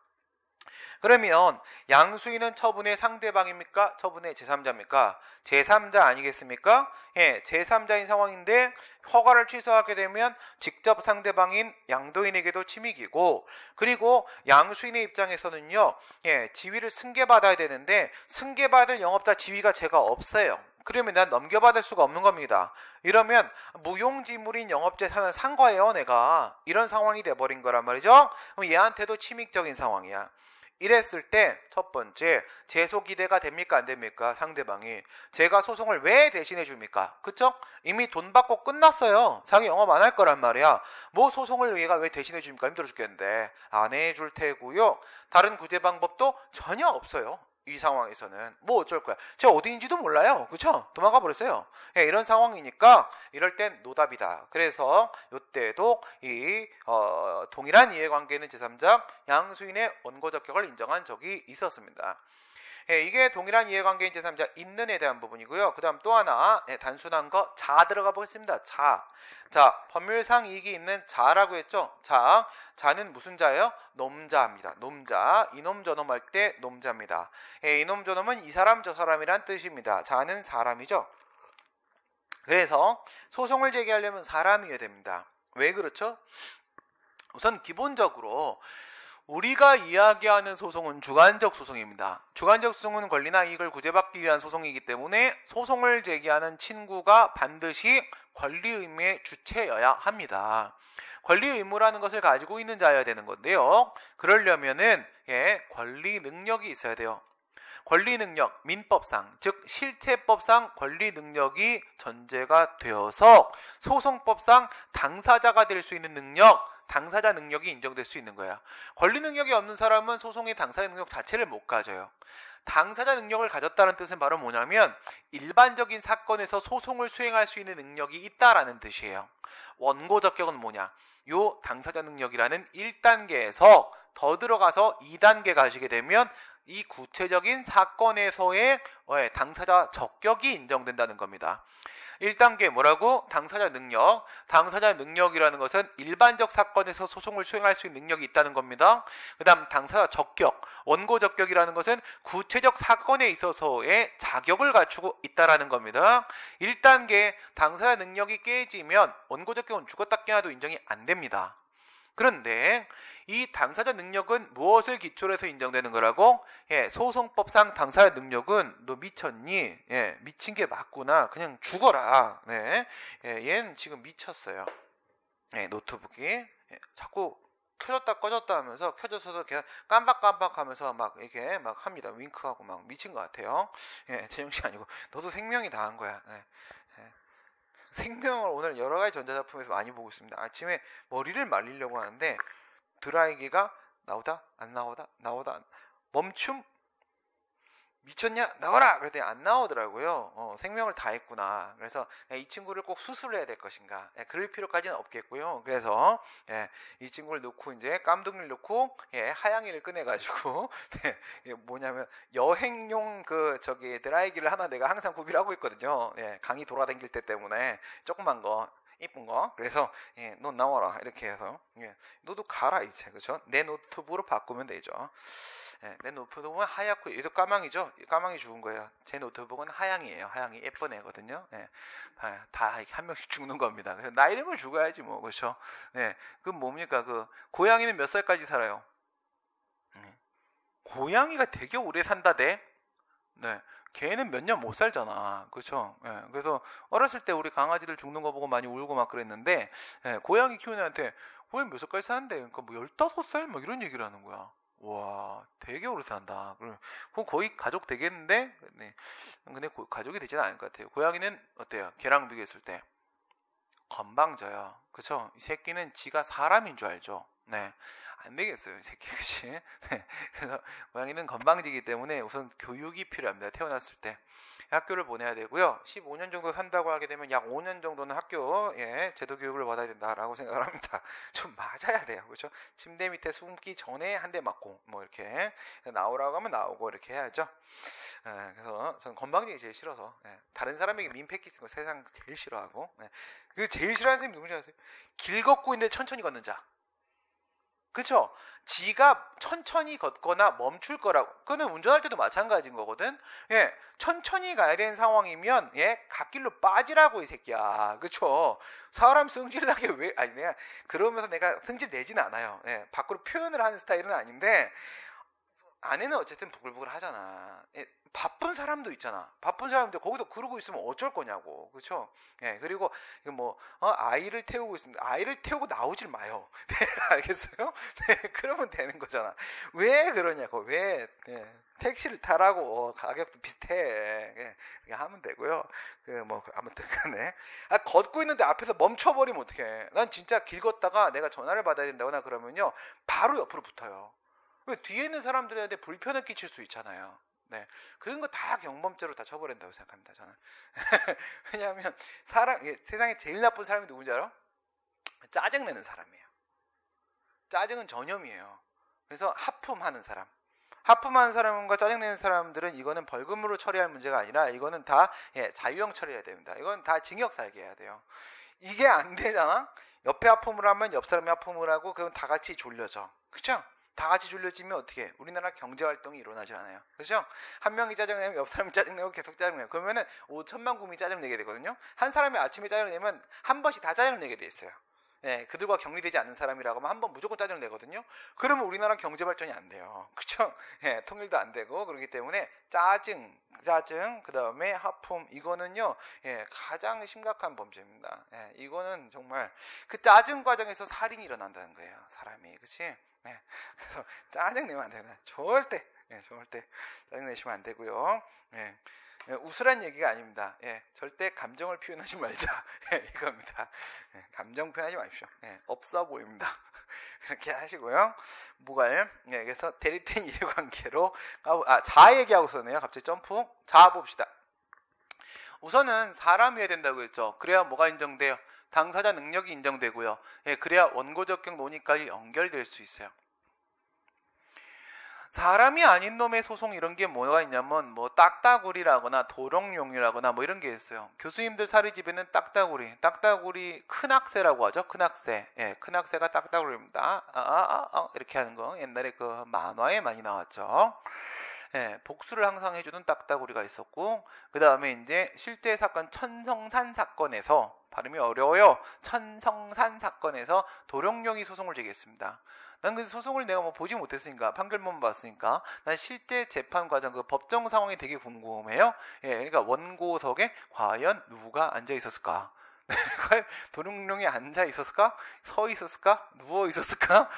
그러면 양수인은 처분의 상대방입니까? 처분의 제3자입니까? 제3자 아니겠습니까? 제3자인 상황인데 허가를 취소하게 되면 직접 상대방인 양도인에게도 침익이고, 그리고 양수인의 입장에서는요, 지위를 승계받아야 되는데 승계받을 영업자 지위가 제가 없어요. 그러면 난 넘겨받을 수가 없는 겁니다. 이러면 무용지물인 영업재산을 산 거예요, 내가. 이런 상황이 돼버린 거란 말이죠. 그럼 얘한테도 침익적인 상황이야. 이랬을 때 첫 번째, 제소 기대가 됩니까 안 됩니까? 상대방이. 제가 소송을 왜 대신해 줍니까? 그쵸? 이미 돈 받고 끝났어요. 자기 영업 안 할 거란 말이야. 뭐 소송을 얘가 왜 대신해 줍니까? 힘들어 죽겠는데. 안 해줄 테고요. 다른 구제 방법도 전혀 없어요. 이 상황에서는 뭐 어쩔 거야. 제가 어디인지도 몰라요. 그쵸? 도망가 버렸어요. 예, 이런 상황이니까 이럴 땐 노답이다. 그래서 이때도 이 동일한 이해관계는 제3자 양수인의 원고적격을 인정한 적이 있었습니다. 예, 이게 동일한 이해관계인 제3자 있는에 대한 부분이고요. 그 다음 또 하나 단순한 거 자 들어가 보겠습니다. 자, 법률상 이익이 있는 자라고 했죠. 자는 무슨 자예요? 놈자입니다. 놈자, 이놈 저놈 할 때 놈자입니다. 예, 이놈 저놈은 이 사람 저 사람이란 뜻입니다. 자는 사람이죠. 그래서 소송을 제기하려면 사람이어야 됩니다. 왜 그렇죠? 우선 기본적으로 우리가 이야기하는 소송은 주관적 소송입니다. 주관적 소송은 권리나 이익을 구제받기 위한 소송이기 때문에 소송을 제기하는 친구가 반드시 권리 의무의 주체여야 합니다. 권리 의무라는 것을 가지고 있는 자여야 되는 건데요. 그러려면은 권리 능력이 있어야 돼요. 권리 능력, 민법상, 즉 실체법상 권리 능력이 전제가 되어서 소송법상 당사자가 될 수 있는 능력, 당사자 능력이 인정될 수 있는 거야. 권리 능력이 없는 사람은 소송의 당사자 능력 자체를 못 가져요. 당사자 능력을 가졌다는 뜻은 바로 뭐냐면 일반적인 사건에서 소송을 수행할 수 있는 능력이 있다라는 뜻이에요. 원고적격은 뭐냐? 요 당사자 능력이라는 1단계에서 더 들어가서 2단계 가시게 되면 이 구체적인 사건에서의 당사자 적격이 인정된다는 겁니다. 1단계 뭐라고? 당사자 능력. 당사자 능력이라는 것은 일반적 사건에서 소송을 수행할 수 있는 능력이 있다는 겁니다. 그 다음 당사자 적격. 원고 적격이라는 것은 구체적 사건에 있어서의 자격을 갖추고 있다는 겁니다. 1단계 당사자 능력이 깨지면 원고 적격은 죽었다 깨어나도 인정이 안 됩니다. 그런데 이 당사자 능력은 무엇을 기초로 해서 인정되는 거라고? 소송법상 당사자 능력은 너 미쳤니? 미친 게 맞구나. 그냥 죽어라. 얘는 지금 미쳤어요. 노트북이 자꾸 켜졌다 꺼졌다 하면서 켜져서도 그냥 깜박깜박하면서 막 이렇게 막 합니다. 윙크하고 막 미친 것 같아요. 제정신 아니고 너도 생명이 다 한 거야. 생명을 오늘 여러 가지 전자제품에서 많이 보고 있습니다. 아침에 머리를 말리려고 하는데 드라이기가 나오다 안 나오다 멈춤 미쳤냐 나와라 그랬더니 안 나오더라고요. 생명을 다 했구나. 그래서 이 친구를 꼭 수술을 해야 될 것인가, 그럴 필요까지는 없겠고요. 그래서 이 친구를 놓고 이제 깜둥이를 놓고 하양이를 꺼내가지고 뭐냐면 여행용 드라이기를 하나 내가 항상 구비를 하고 있거든요. 강의 돌아다닐 때 때문에 조그만 거 이쁜 거. 그래서 너 나와라 이렇게 해서 너도 가라 이제. 그렇죠? 내 노트북으로 바꾸면 되죠. 내 노트북은 하얗고 얘도 까망이죠. 까망이 죽은 거예요. 제 노트북은 하양이에요. 하양이 예쁜 애거든요. 다 한 명씩 죽는 겁니다. 그래서 나이 들면 죽어야지 뭐. 그렇죠? 그 뭡니까? 그 고양이는 몇 살까지 살아요? 고양이가 되게 오래 산다대. 걔는 몇 년 못 살잖아. 그렇죠? 그래서 어렸을 때 우리 강아지들 죽는 거 보고 많이 울고 막 그랬는데 고양이 키우는 애한테 고양이 몇 살까지 사는데? 그러니까 뭐 15살? 막 이런 얘기를 하는 거야. 와, 되게 오래 산다. 그럼 거의 가족 되겠는데? 근데 가족이 되지는 않을 것 같아요. 고양이는 어때요? 개랑 비교했을 때 건방져요. 그쵸? 이 새끼는 지가 사람인 줄 알죠? 안 되겠어요, 이 새끼. 그치? 그래서 고양이는 건방지기 때문에 우선 교육이 필요합니다. 태어났을 때 학교를 보내야 되고요. 15년 정도 산다고 하게 되면 약 5년 정도는 학교 제도 교육을 받아야 된다라고 생각을 합니다. 좀 맞아야 돼요. 그렇죠? 침대 밑에 숨기 전에 한 대 맞고 뭐 이렇게 나오라고 하면 나오고 이렇게 해야죠. 그래서 저는 건방지기 제일 싫어서 다른 사람에게 민폐 끼치는 거 세상 제일 싫어하고 그 제일 싫어하는 사람이 누군지 아세요? 길 걷고 있는데 천천히 걷는 자. 그쵸? 지가 천천히 걷거나 멈출 거라고. 그거는 운전할 때도 마찬가지인 거거든. 천천히 가야 되는 상황이면 갓길로 빠지라고 이 새끼야. 그쵸? 사람 승질나게 왜 내가 그러면서 내가 승질 내지는 않아요. 밖으로 표현을 하는 스타일은 아닌데 안에는 어쨌든 부글부글 하잖아. 바쁜 사람도 있잖아. 바쁜 사람인데 거기서 그러고 있으면 어쩔 거냐고. 그렇죠? 예, 그리고 아이를 태우고 있습니다. 아이를 태우고 나오질 마요. 네, 알겠어요? 네, 그러면 되는 거잖아. 왜 그러냐고. 왜 택시를 타라고. 가격도 비슷해. 예, 하면 되고요. 아무튼 간에 걷고 있는데 앞에서 멈춰버리면 어떡해. 난 진짜 길 걷다가 내가 전화를 받아야 된다거나 그러면요, 바로 옆으로 붙어요. 왜? 뒤에 있는 사람들한테 불편을 끼칠 수 있잖아요. 네, 그런 거 다 경범죄로 다 처벌한다고 생각합니다, 저는. 왜냐하면 세상에 제일 나쁜 사람이 누군지 알아? 짜증내는 사람이에요. 짜증은 전염이에요. 그래서 하품하는 사람과 짜증내는 사람들은 이거는 벌금으로 처리할 문제가 아니라 이거는 다 자유형 처리해야 됩니다. 이건 다 징역 살게 해야 돼요. 이게 안 되잖아? 옆에 하품을 하면 옆 사람이 하품을 하고 그건 다 같이 졸려져. 그쵸? 다 같이 졸려지면 어떻게 해? 우리나라 경제활동이 일어나지 않아요. 그렇죠? 한 명이 짜증내면 옆 사람이 짜증내고 계속 짜증내요. 그러면은 5천만 국민이 짜증내게 되거든요. 한 사람이 아침에 짜증내면 한 번씩 다 짜증내게 돼 있어요. 네, 그들과 격리되지 않는 사람이라고 하면 한 번 무조건 짜증내거든요. 그러면 우리나라 경제 발전이 안 돼요. 그렇죠? 네, 통일도 안 되고. 그렇기 때문에 짜증, 그 다음에 하품, 이거는요, 가장 심각한 범죄입니다. 이거는 정말 그 짜증 과정에서 살인이 일어난다는 거예요. 사람이, 그렇지? 그래서 짜증내면 안 되나? 절대 짜증내시면 안 되고요. 웃으란 얘기가 아닙니다. 절대 감정을 표현하지 말자. 이겁니다. 감정 표현하지 마십시오. 없어 보입니다. 그렇게 하시고요. 그래서 대립된 이해관계로 자아 얘기하고서네요. 갑자기 점프. 자아 봅시다. 우선은 사람이어야 된다고 했죠. 그래야 뭐가 인정돼요? 당사자 능력이 인정되고요. 그래야 원고적격 논의까지 연결될 수 있어요. 사람이 아닌 놈의 소송 이런 게 뭐가 있냐면 딱따구리라거나 도롱뇽이라거나 이런 게 있어요. 교수님들 사리집에는 딱따구리 큰악새라고 하죠. 큰악새. 큰악새가 딱따구리입니다. 이렇게 하는 거 옛날에 그 만화에 많이 나왔죠. 복수를 항상 해주는 딱따구리가 있었고, 그 다음에 이제 실제 사건 천성산 사건에서, 발음이 어려워요. 천성산 사건에서 도롱뇽이 소송을 제기했습니다. 난 그 소송을 내가 보지 못했으니까, 판결문 봤으니까, 난 실제 재판 과정, 그 법정 상황이 되게 궁금해요. 그러니까 원고석에 과연 누가 앉아 있었을까? 과연 도롱뇽이 앉아 있었을까? 서 있었을까? 누워 있었을까?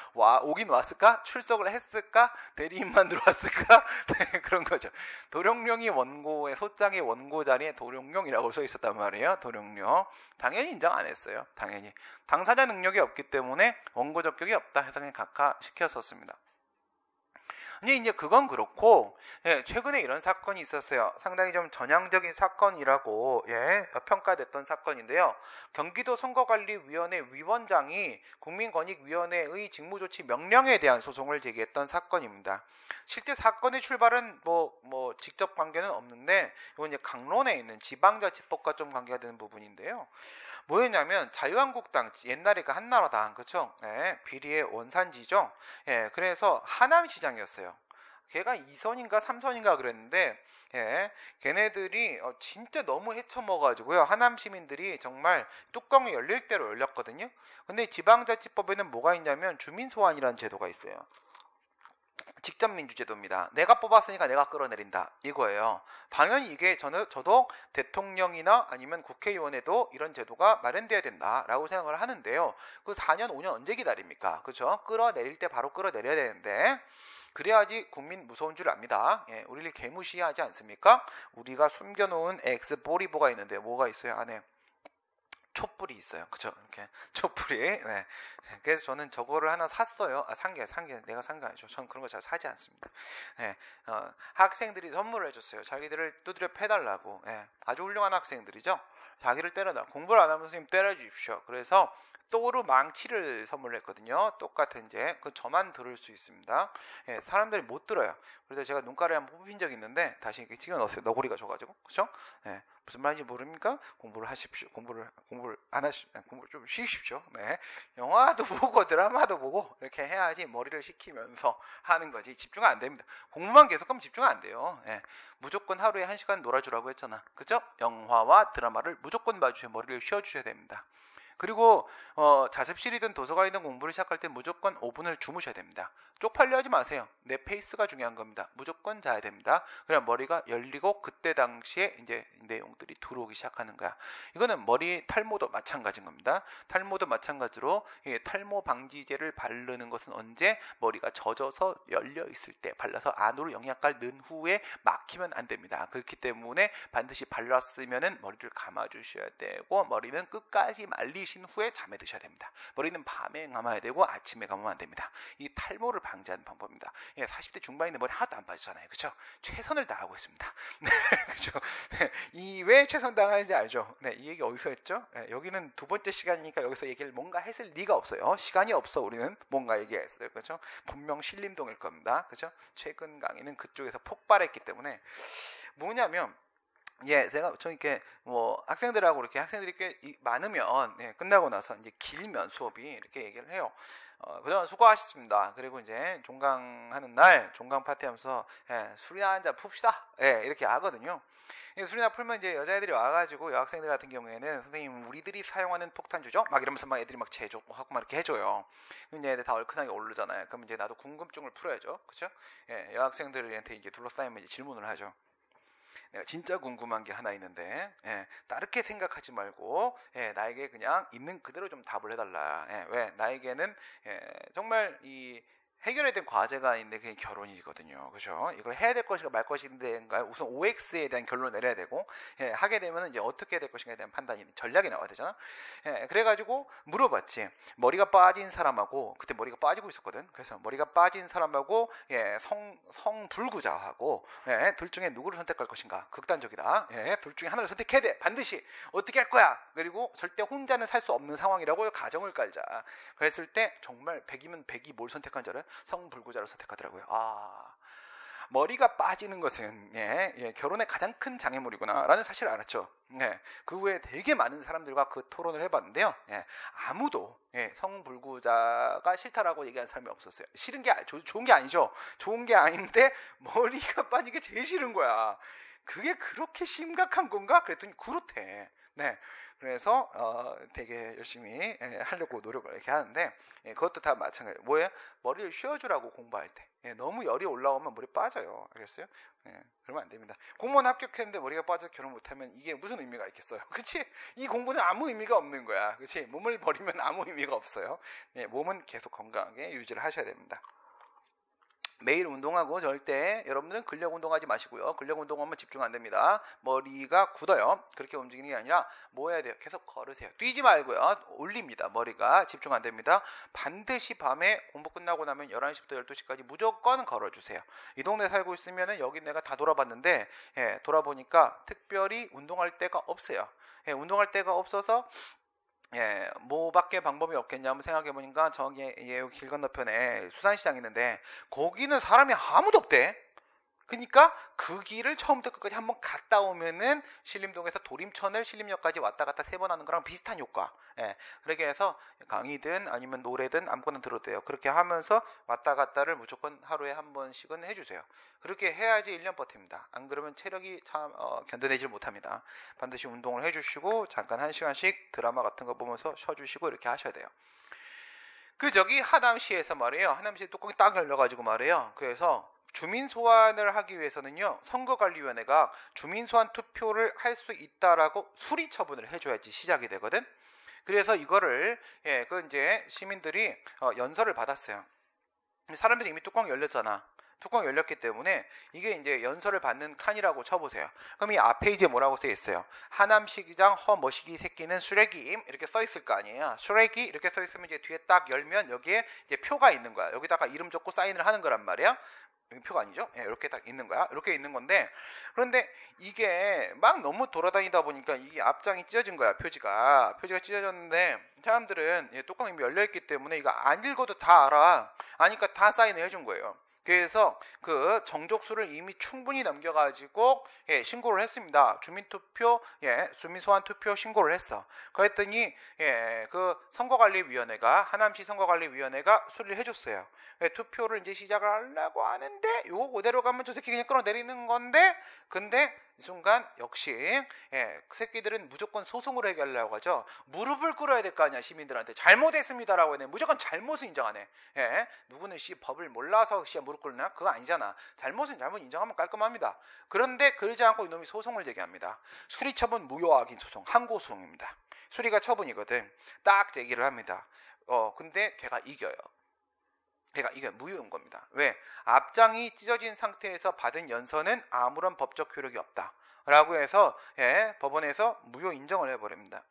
오긴 왔을까? 출석을 했을까? 대리인만 들어왔을까? 네, 그런 거죠. 도롱뇽이 원고의 소장의 원고 자리에 도롱뇽이라고 써 있었단 말이에요. 도롱뇽. 당연히 인정 안 했어요. 당연히. 당사자 능력이 없기 때문에 원고 적격이 없다 해서 그냥 각하시켰었습니다. 이제 그건 그렇고, 최근에 이런 사건이 있었어요. 상당히 좀 전향적인 사건이라고 평가됐던 사건인데요. 경기도 선거관리위원회 위원장이 국민권익위원회의 직무조치 명령에 대한 소송을 제기했던 사건입니다. 실제 사건의 출발은 직접 관계는 없는데, 이건 이제 강론에 있는 지방자치법과 좀 관계가 되는 부분인데요. 뭐였냐면 자유한국당, 옛날에 그 한나라당, 그쵸? 비리의 원산지죠. 그래서 하남시장이었어요. 걔가 2선인가 3선인가 그랬는데, 걔네들이 진짜 너무 헤쳐먹어가지고요. 하남 시민들이 정말 뚜껑이 열릴 대로 열렸거든요. 근데 지방자치법에는 뭐가 있냐면 주민소환이라는 제도가 있어요. 직접민주제도입니다. 내가 뽑았으니까 내가 끌어내린다, 이거예요. 당연히 이게 저도 대통령이나 아니면 국회의원에도 이런 제도가 마련돼야 된다라고 생각을 하는데요. 그 4년 5년 언제 기다립니까? 그렇죠? 끌어내릴 때 바로 끌어내려야 되는데, 그래야지 국민 무서운 줄 압니다. 우리를 개무시하지 않습니까? 우리가 숨겨놓은 엑스보리보가 있는데 뭐가 있어요? 안에 촛불이 있어요. 그죠? 이렇게 촛불이. 그래서 저는 저거를 하나 샀어요. 내가 산 게 아니죠. 저는 그런 거 잘 사지 않습니다. 학생들이 선물을 해줬어요. 자기들을 두드려 패달라고. 아주 훌륭한 학생들이죠. 자기를 때려다. 공부를 안 하면 선생님 때려주십시오. 그래서 또르 망치를 선물했거든요. 똑같은 이제 저만 들을 수 있습니다. 사람들이 못 들어요. 그래서 제가 눈가를 한번 뽑힌 적이 있는데 다시 이렇게 찍어 넣었어요. 너구리가 줘가지고. 그렇죠? 무슨 말인지 모릅니까? 공부를 하십시오. 공부를 안 하시, 공부를 좀 쉬십시오. 영화도 보고 드라마도 보고 이렇게 해야지 머리를 식히면서 하는 거지. 집중 안 됩니다. 공부만 계속하면 집중 안 돼요. 무조건 하루에 1시간 놀아주라고 했잖아. 그죠? 영화와 드라마를 무조건 봐주셔야 머리를 쉬어주셔야 됩니다. 그리고 자습실이든 도서관이든 공부를 시작할 때 무조건 5분을 주무셔야 됩니다. 쪽팔려 하지 마세요. 내 페이스가 중요한 겁니다. 무조건 자야 됩니다. 그럼 머리가 열리고 그때 당시에 이제 내용들이 들어오기 시작하는 거야. 이거는 머리 탈모도 마찬가지인 겁니다. 탈모도 마찬가지로 탈모 방지제를 바르는 것은 언제? 머리가 젖어서 열려 있을 때 발라서 안으로 영양가를 넣은 후에 막히면 안 됩니다. 그렇기 때문에 반드시 발랐으면은 머리를 감아 주셔야 되고 머리는 끝까지 말리신 후에 잠에 드셔야 됩니다. 머리는 밤에 감아야 되고 아침에 감으면 안 됩니다. 이 탈모를 방지하는 방법입니다. 40대 중반인데 머리 하나도 안 빠지잖아요. 그렇죠? 최선을 다하고 있습니다. 네, 그렇죠? 이 왜 최선 다하는지 알죠? 네, 이 얘기 어디서 했죠? 네, 여기는 두 번째 시간이니까 여기서 얘기를 뭔가 했을 리가 없어요. 시간이 없어. 우리는 뭔가 얘기했어요. 그렇죠? 분명 신림동일 겁니다. 그렇죠? 최근 강의는 그쪽에서 폭발했기 때문에 뭐냐면 제가 좀 이렇게 학생들하고 이렇게 학생들이 꽤 많으면 끝나고 나서 이제 길면 수업이 이렇게 얘기를 해요. 그동안 수고하셨습니다. 그리고 이제 종강하는 날 종강 파티하면서 술이나 한잔 풉시다. 이렇게 하거든요. 술이나 풀면 이제 여자애들이 와가지고 여학생들 같은 경우에는 선생님 우리들이 사용하는 폭탄주죠? 막 이러면서 막 애들이 막 제조하고 막 이렇게 해줘요. 그럼 이제 애들 다 얼큰하게 오르잖아요. 그럼 이제 나도 궁금증을 풀어야죠. 그렇죠? 여학생들한테 이제 둘러싸이면 이제 질문을 하죠. 내가 진짜 궁금한 게 하나 있는데 다르게 생각하지 말고 나에게 그냥 있는 그대로 좀 답을 해달라. 왜? 나에게는 정말 이 해결해야 될 과제가 있는데 그게 결혼이거든요. 그렇죠? 이걸 해야 될 것인가 말 것인데 우선 OX에 대한 결론을 내려야 되고 하게 되면 이제 어떻게 해야 될 것인가에 대한 판단이 전략이 나와야 되잖아. 그래가지고 물어봤지. 머리가 빠진 사람하고 그때 머리가 빠지고 있었거든. 그래서 머리가 빠진 사람하고 성불구자하고 둘 중에 누구를 선택할 것인가. 극단적이다. 둘 중에 하나를 선택해야 돼. 반드시. 어떻게 할 거야. 그리고 절대 혼자는 살 수 없는 상황이라고 가정을 깔자. 그랬을 때 정말 100이면 100이 뭘 선택한 줄 알아요? 성불구자를 선택하더라고요. 머리가 빠지는 것은 결혼의 가장 큰 장애물이구나 라는 사실을 알았죠. 그 후에 되게 많은 사람들과 그 토론을 해봤는데요. 아무도 성불구자가 싫다라고 얘기한 사람이 없었어요. 싫은 게 좋은 게 아니죠. 좋은 게 아닌데 머리가 빠지는 게 제일 싫은 거야. 그게 그렇게 심각한 건가? 그랬더니 그렇대. 그래서 되게 열심히 하려고 노력을 이렇게 하는데 그것도 다 마찬가지예요. 뭐예요? 머리를 쉬어주라고 공부할 때 너무 열이 올라오면 머리 빠져요. 알겠어요? 그러면 안 됩니다. 공무원 합격했는데 머리가 빠져서 결혼 못하면 이게 무슨 의미가 있겠어요? 그치? 이 공부는 아무 의미가 없는 거야. 그치? 몸을 버리면 아무 의미가 없어요. 몸은 계속 건강하게 유지를 하셔야 됩니다. 매일 운동하고 절대 여러분들은 근력 운동하지 마시고요. 근력 운동하면 집중 안 됩니다. 머리가 굳어요. 그렇게 움직이는 게 아니라 뭐 해야 돼요? 계속 걸으세요. 뛰지 말고요. 올립니다. 머리가 집중 안 됩니다. 반드시 밤에 공부 끝나고 나면 11시부터 12시까지 무조건 걸어주세요. 이 동네 살고 있으면 여기 내가 다 돌아봤는데 돌아보니까 특별히 운동할 데가 없어요. 운동할 데가 없어서 뭐밖에 방법이 없겠냐 한번 생각해보니까 저기 길 건너편에 수산시장 있는데 거기는 사람이 아무도 없대. 그러니까 그 길을 처음부터 끝까지 한번 갔다 오면은 신림동에서 도림천을 신림역까지 왔다 갔다 3번 하는 거랑 비슷한 효과. 그렇게 해서 강의든 아니면 노래든 아무거나 들어도 돼요. 그렇게 하면서 왔다 갔다를 무조건 하루에 한 번씩은 해주세요. 그렇게 해야지 1년 버팁니다. 안 그러면 체력이 참 견뎌내질 못합니다. 반드시 운동을 해주시고 잠깐 1시간씩 드라마 같은 거 보면서 쉬어주시고 이렇게 하셔야 돼요. 저기 하남시에서 말이에요. 하남시 뚜껑이 딱 열려가지고 말이에요. 그래서 주민 소환을 하기 위해서는요, 선거관리위원회가 주민 소환 투표를 할 수 있다라고 수리 처분을 해줘야지 시작이 되거든. 그래서 이거를 이제 시민들이 연설을 받았어요. 사람들이 이미 뚜껑이 열렸잖아. 뚜껑이 열렸기 때문에 이게 이제 연설을 받는 칸이라고 쳐보세요. 그럼 이 앞에 이제 뭐라고 써 있어요? 하남시장 허머시기 새끼는 쓰레기임 이렇게 써 있을 거 아니에요. 쓰레기 이렇게 써 있으면 이제 뒤에 딱 열면 여기에 이제 표가 있는 거야. 여기다가 이름 적고 사인을 하는 거란 말이야. 표가 아니죠? 이렇게 딱 있는 거야. 이렇게 있는 건데 그런데 이게 막 너무 돌아다니다 보니까 이 앞장이 찢어진 거야. 표지가 찢어졌는데 사람들은 뚜껑이 이미 열려있기 때문에 이거 안 읽어도 다 알아. 아니까 다 사인을 해준 거예요. 그래서 그 정족수를 이미 충분히 넘겨가지고 신고를 했습니다. 주민투표, 주민소환 투표 신고를 했어. 그랬더니 그 선거관리위원회가 하남시 선거관리위원회가 수리를 해줬어요. 투표를 이제 시작을 하려고 하는데 요거 그대로 가면 저 새끼 그냥 끌어내리는 건데 근데 이 순간 역시 그 새끼들은 무조건 소송으로 해결하려고 하죠. 무릎을 꿇어야 될 거 아니야. 시민들한테 잘못했습니다라고 하네. 무조건 잘못을 인정하네. 누구는 법을 몰라서 무릎 꿇나? 그거 아니잖아. 잘못은 잘못 인정하면 깔끔합니다. 그런데 그러지 않고 이놈이 소송을 제기합니다. 수리처분 무효확인 소송, 항고소송입니다. 수리가 처분이거든. 딱 제기를 합니다. 근데 걔가 이겨요. 걔가 이게 무효인 겁니다. 왜? 앞장이 찢어진 상태에서 받은 연서는 아무런 법적 효력이 없다. 라고 해서 법원에서 무효 인정을 해버립니다.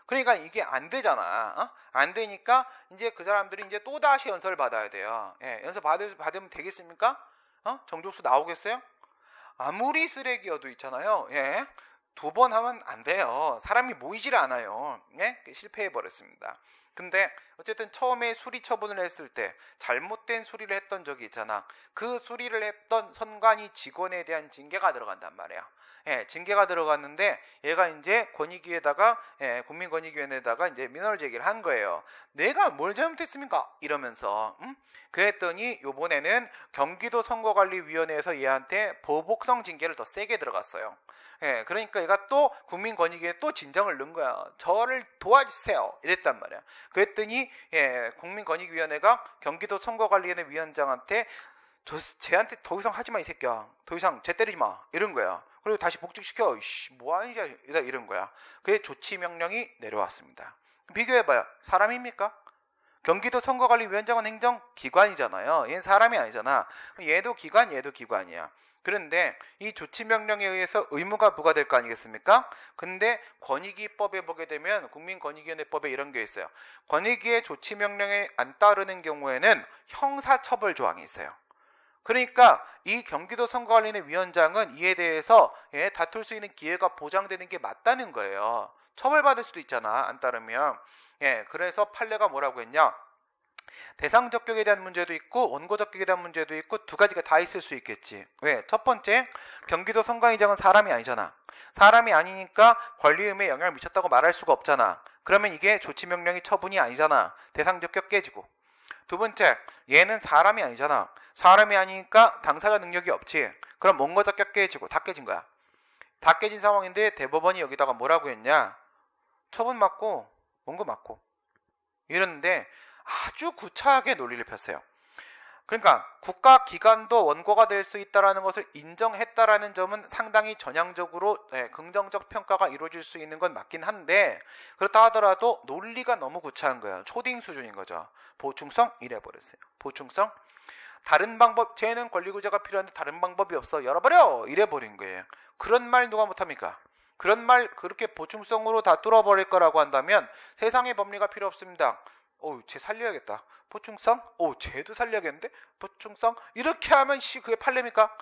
그러니까 이게 안 되잖아. 안 되니까 이제 그 사람들이 이제 또 다시 연서를 받아야 돼요. 연서 받으면 되겠습니까? 정족수 나오겠어요? 아무리 쓰레기여도 있잖아요. 2번 하면 안 돼요. 사람이 모이질 않아요. 실패해버렸습니다. 근데 어쨌든 처음에 수리 처분을 했을 때 잘못된 수리를 했던 적이 있잖아. 그 수리를 했던 선관위 직원에 대한 징계가 들어간단 말이야. 징계가 들어갔는데 얘가 이제 권익위에다가 국민권익위원회에다가 이제 민원을 제기를 한 거예요. 내가 뭘 잘못했습니까? 이러면서 그랬더니 요번에는 경기도 선거관리위원회에서 얘한테 보복성 징계를 더 세게 들어갔어요. 그러니까 얘가 또 국민권익위에 또 진정을 넣은 거야. 저를 도와주세요. 이랬단 말이야. 그랬더니 국민권익위원회가 경기도 선거관리위원회 위원장한테 쟤한테 더 이상 하지 마, 이 새끼야. 더 이상 쟤 때리지 마. 이런 거야. 그리고 다시 복직시켜. 뭐하냐 이런 거야. 그게 조치 명령이 내려왔습니다. 비교해봐요. 사람입니까? 경기도 선거관리위원장은 행정기관이잖아요. 얘는 사람이 아니잖아. 얘도 기관, 얘도 기관이야. 그런데 이 조치명령에 의해서 의무가 부과될 거 아니겠습니까? 근데 권익위법에 보게 되면 국민권익위원회법에 이런 게 있어요. 권익위의 조치명령에 안 따르는 경우에는 형사처벌 조항이 있어요. 그러니까 이 경기도 선거관리위원회 위원장은 이에 대해서 다툴 수 있는 기회가 보장되는 게 맞다는 거예요. 처벌받을 수도 있잖아, 안 따르면. 그래서 판례가 뭐라고 했냐? 대상 적격에 대한 문제도 있고 원고 적격에 대한 문제도 있고 두 가지가 다 있을 수 있겠지. 왜? 첫 번째, 경기도 선관위장은 사람이 아니잖아. 사람이 아니니까 권리 의무에 영향을 미쳤다고 말할 수가 없잖아. 그러면 이게 조치명령이 처분이 아니잖아. 대상 적격 깨지고. 두 번째, 얘는 사람이 아니잖아. 사람이 아니니까 당사자 능력이 없지. 그럼 원고 적격 깨지고 다 깨진 거야. 다 깨진 상황인데 대법원이 여기다가 뭐라고 했냐? 처분 맞고 원고 맞고 이러는데 아주 구차하게 논리를 폈어요. 그러니까 국가기관도 원고가 될 수 있다는 것을 인정했다라는 점은 상당히 전향적으로 긍정적 평가가 이루어질 수 있는 건 맞긴 한데 그렇다 하더라도 논리가 너무 구차한 거예요. 초딩 수준인 거죠. 보충성 이래버렸어요. 보충성 다른 방법, 쟤는 권리구제가 필요한데 다른 방법이 없어 열어버려 이래버린 거예요. 그런 말 누가 못합니까? 그런 말 그렇게 보충성으로 다 뚫어버릴 거라고 한다면 세상에 법리가 필요 없습니다. 쟤 살려야겠다. 보충성? 쟤도 살려야겠는데? 보충성? 이렇게 하면 그게 판례입니까?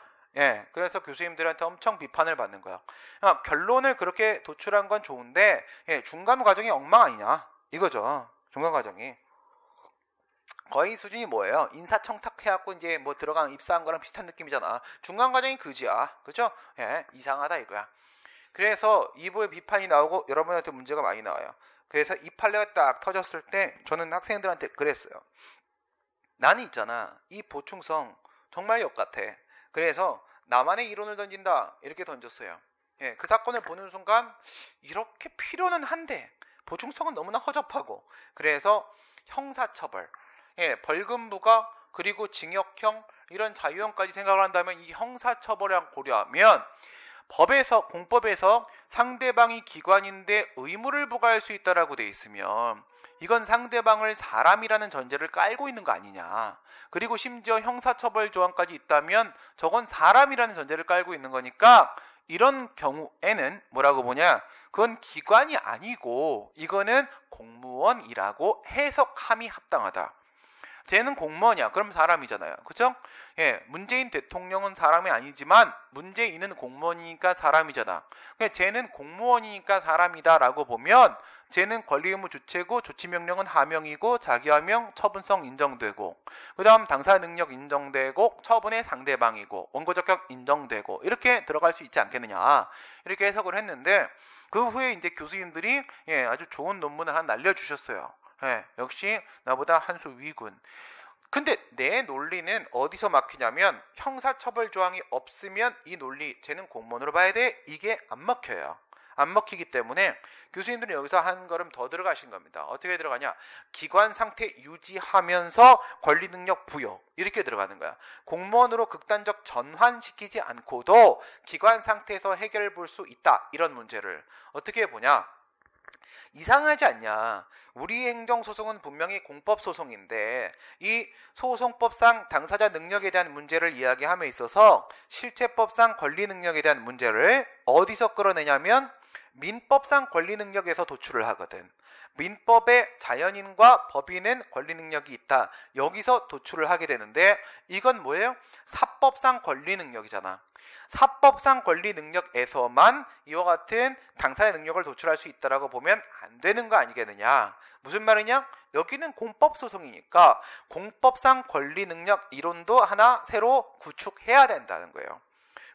그래서 교수님들한테 엄청 비판을 받는 거야. 결론을 그렇게 도출한 건 좋은데 중간 과정이 엉망 아니냐? 이거죠. 중간 과정이. 거의 수준이 뭐예요? 인사청탁해갖고 이제 뭐 들어간 입사한 거랑 비슷한 느낌이잖아. 중간 과정이 그지야. 그죠? 이상하다 이거야. 그래서 이부의 비판이 나오고 여러분한테 문제가 많이 나와요. 그래서 이 판례가 딱 터졌을 때 저는 학생들한테 그랬어요. 나는 있잖아. 이 보충성 정말 역같아. 그래서 나만의 이론을 던진다. 이렇게 던졌어요. 그 사건을 보는 순간 이렇게 필요는 한데 보충성은 너무나 허접하고 그래서 형사처벌, 벌금 부과 그리고 징역형 이런 자유형까지 생각을 한다면 이 형사처벌이랑 고려하면 공법에서 상대방이 기관인데 의무를 부과할 수 있다라고 돼 있으면 이건 상대방을 사람이라는 전제를 깔고 있는 거 아니냐. 그리고 심지어 형사처벌 조항까지 있다면 저건 사람이라는 전제를 깔고 있는 거니까 이런 경우에는 뭐라고 보냐? 그건 기관이 아니고 이거는 공무원이라고 해석함이 합당하다. 쟤는 공무원이야. 그럼 사람이잖아요. 그죠? 문재인 대통령은 사람이 아니지만 문재인은 공무원이니까 사람이잖아. 쟤는 공무원이니까 사람이다라고 보면 쟤는 권리의무 주체고 조치명령은 하명이고 자기하명 처분성 인정되고 그 다음 당사 능력 인정되고 처분의 상대방이고 원고적격 인정되고 이렇게 들어갈 수 있지 않겠느냐 이렇게 해석을 했는데 그 후에 이제 교수님들이 아주 좋은 논문을 하나 날려주셨어요. 역시 나보다 한 수 위군. 근데 내 논리는 어디서 막히냐면 형사처벌 조항이 없으면 이 논리 쟤는 공무원으로 봐야 돼. 이게 안 먹혀요. 안 먹히기 때문에 교수님들은 여기서 한 걸음 더 들어가신 겁니다. 어떻게 들어가냐? 기관 상태 유지하면서 권리 능력 부여 이렇게 들어가는 거야. 공무원으로 극단적 전환시키지 않고도 기관 상태에서 해결해 볼 수 있다. 이런 문제를 어떻게 보냐? 이상하지 않냐? 우리 행정소송은 분명히 공법소송인데 이 소송법상 당사자 능력에 대한 문제를 이야기함에 있어서 실체법상 권리 능력에 대한 문제를 어디서 끌어내냐면 민법상 권리 능력에서 도출을 하거든. 민법에 자연인과 법인은 권리 능력이 있다. 여기서 도출을 하게 되는데 이건 뭐예요? 사법상 권리 능력이잖아. 사법상 권리 능력에서만 이와 같은 당사자 능력을 도출할 수 있다라고 보면 안 되는 거 아니겠느냐. 무슨 말이냐? 여기는 공법소송이니까 공법상 권리 능력 이론도 하나 새로 구축해야 된다는 거예요.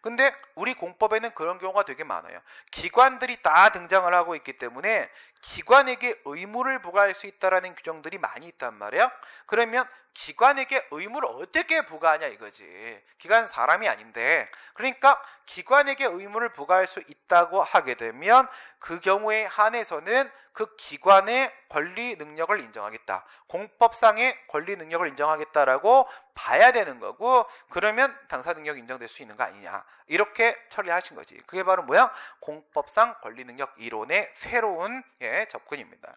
근데 우리 공법에는 그런 경우가 되게 많아요. 기관들이 다 등장을 하고 있기 때문에 기관에게 의무를 부과할 수 있다라는 규정들이 많이 있단 말이야. 그러면 기관에게 의무를 어떻게 부과하냐 이거지. 기관 사람이 아닌데. 그러니까 기관에게 의무를 부과할 수 있다고 하게 되면 그 경우에 한해서는 그 기관의 권리 능력을 인정하겠다. 공법상의 권리 능력을 인정하겠다라고 봐야 되는 거고, 그러면 당사 능력이 인정될 수 있는 거 아니냐. 이렇게 처리하신 거지. 그게 바로 뭐야? 공법상 권리 능력 이론의 새로운 접근입니다.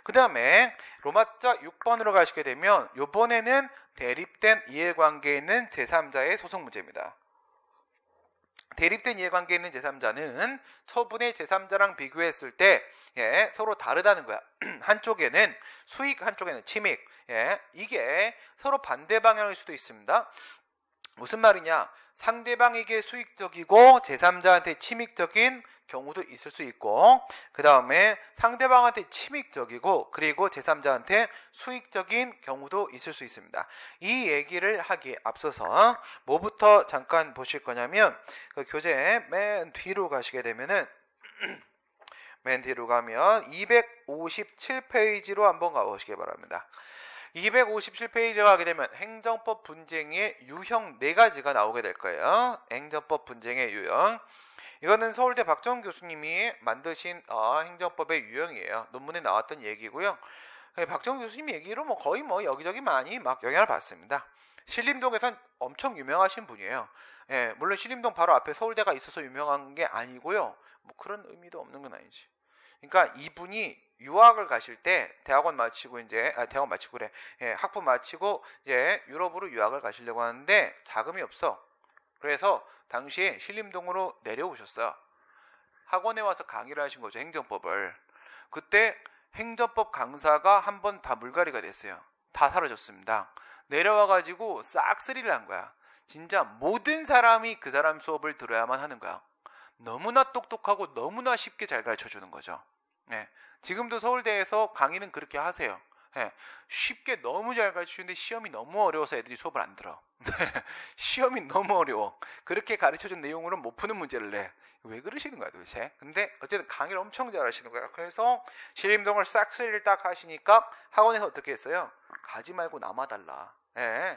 그 다음에 로마자 6번으로 가시게 되면 이번에는 대립된 이해관계에 있는 제3자의 소송 문제입니다. 대립된 이해관계에 있는 제3자는 처분의 제3자랑 비교했을 때 서로 다르다는 거야. 한쪽에는 수익, 한쪽에는 침익. 이게 서로 반대 방향일 수도 있습니다. 무슨 말이냐? 상대방에게 수익적이고 제3자한테 침익적인 경우도 있을 수 있고, 그 다음에 상대방한테 침익적이고 그리고 제3자한테 수익적인 경우도 있을 수 있습니다. 이 얘기를 하기에 앞서서 뭐부터 잠깐 보실 거냐면, 그 교재 맨 뒤로 가시게 되면은 맨 뒤로 가면 257페이지로 한번 가보시기 바랍니다. 257페이지로 가게 되면 행정법 분쟁의 유형 4가지가 나오게 될 거예요. 행정법 분쟁의 유형. 이거는 서울대 박정훈 교수님이 만드신 행정법의 유형이에요. 논문에 나왔던 얘기고요. 박정훈 교수님 얘기로 거의 여기저기 많이 막 영향을 받습니다. 신림동에선 엄청 유명하신 분이에요. 물론 신림동 바로 앞에 서울대가 있어서 유명한 게 아니고요. 그런 의미도 없는 건 아니지. 그러니까 이분이 유학을 가실 때 대학원 마치고 학부 마치고 이제 유럽으로 유학을 가시려고 하는데 자금이 없어. 그래서 당시에 신림동으로 내려오셨어요. 학원에 와서 강의를 하신 거죠, 행정법을. 그때 행정법 강사가 한 번 다 물갈이가 됐어요. 다 사라졌습니다. 내려와가지고 싹쓸이를 한 거야. 진짜 모든 사람이 그 사람 수업을 들어야만 하는 거야. 너무나 똑똑하고 너무나 쉽게 잘 가르쳐주는 거죠. 지금도 서울대에서 강의는 그렇게 하세요. 쉽게 너무 잘 가르치는데 시험이 너무 어려워서 애들이 수업을 안 들어. 시험이 너무 어려워. 그렇게 가르쳐준 내용으로는 못 푸는 문제를 내. 왜 그러시는 거야 도대체? 근데 어쨌든 강의를 엄청 잘 하시는 거야. 그래서 신림동을 싹쓸이를 딱 하시니까 학원에서 어떻게 했어요? 가지 말고 남아달라.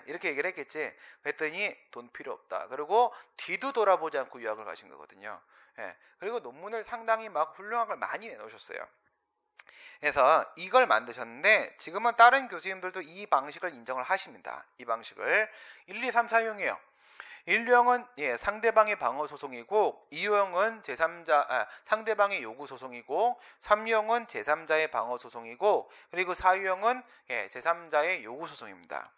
이렇게 얘기를 했겠지. 그랬더니 돈 필요 없다. 그리고 뒤도 돌아보지 않고 유학을 가신 거거든요. 그리고 논문을 상당히 막 훌륭한 걸 많이 내놓으셨어요. 그래서 이걸 만드셨는데 지금은 다른 교수님들도 이 방식을 인정을 하십니다. 이 방식을 1, 2, 3, 4유형이에요. 1유형은 상대방의 방어 소송이고, 2유형은 상대방의 요구 소송이고, 3유형은 제3자의 방어 소송이고, 그리고 4유형은 제3자의 요구 소송입니다.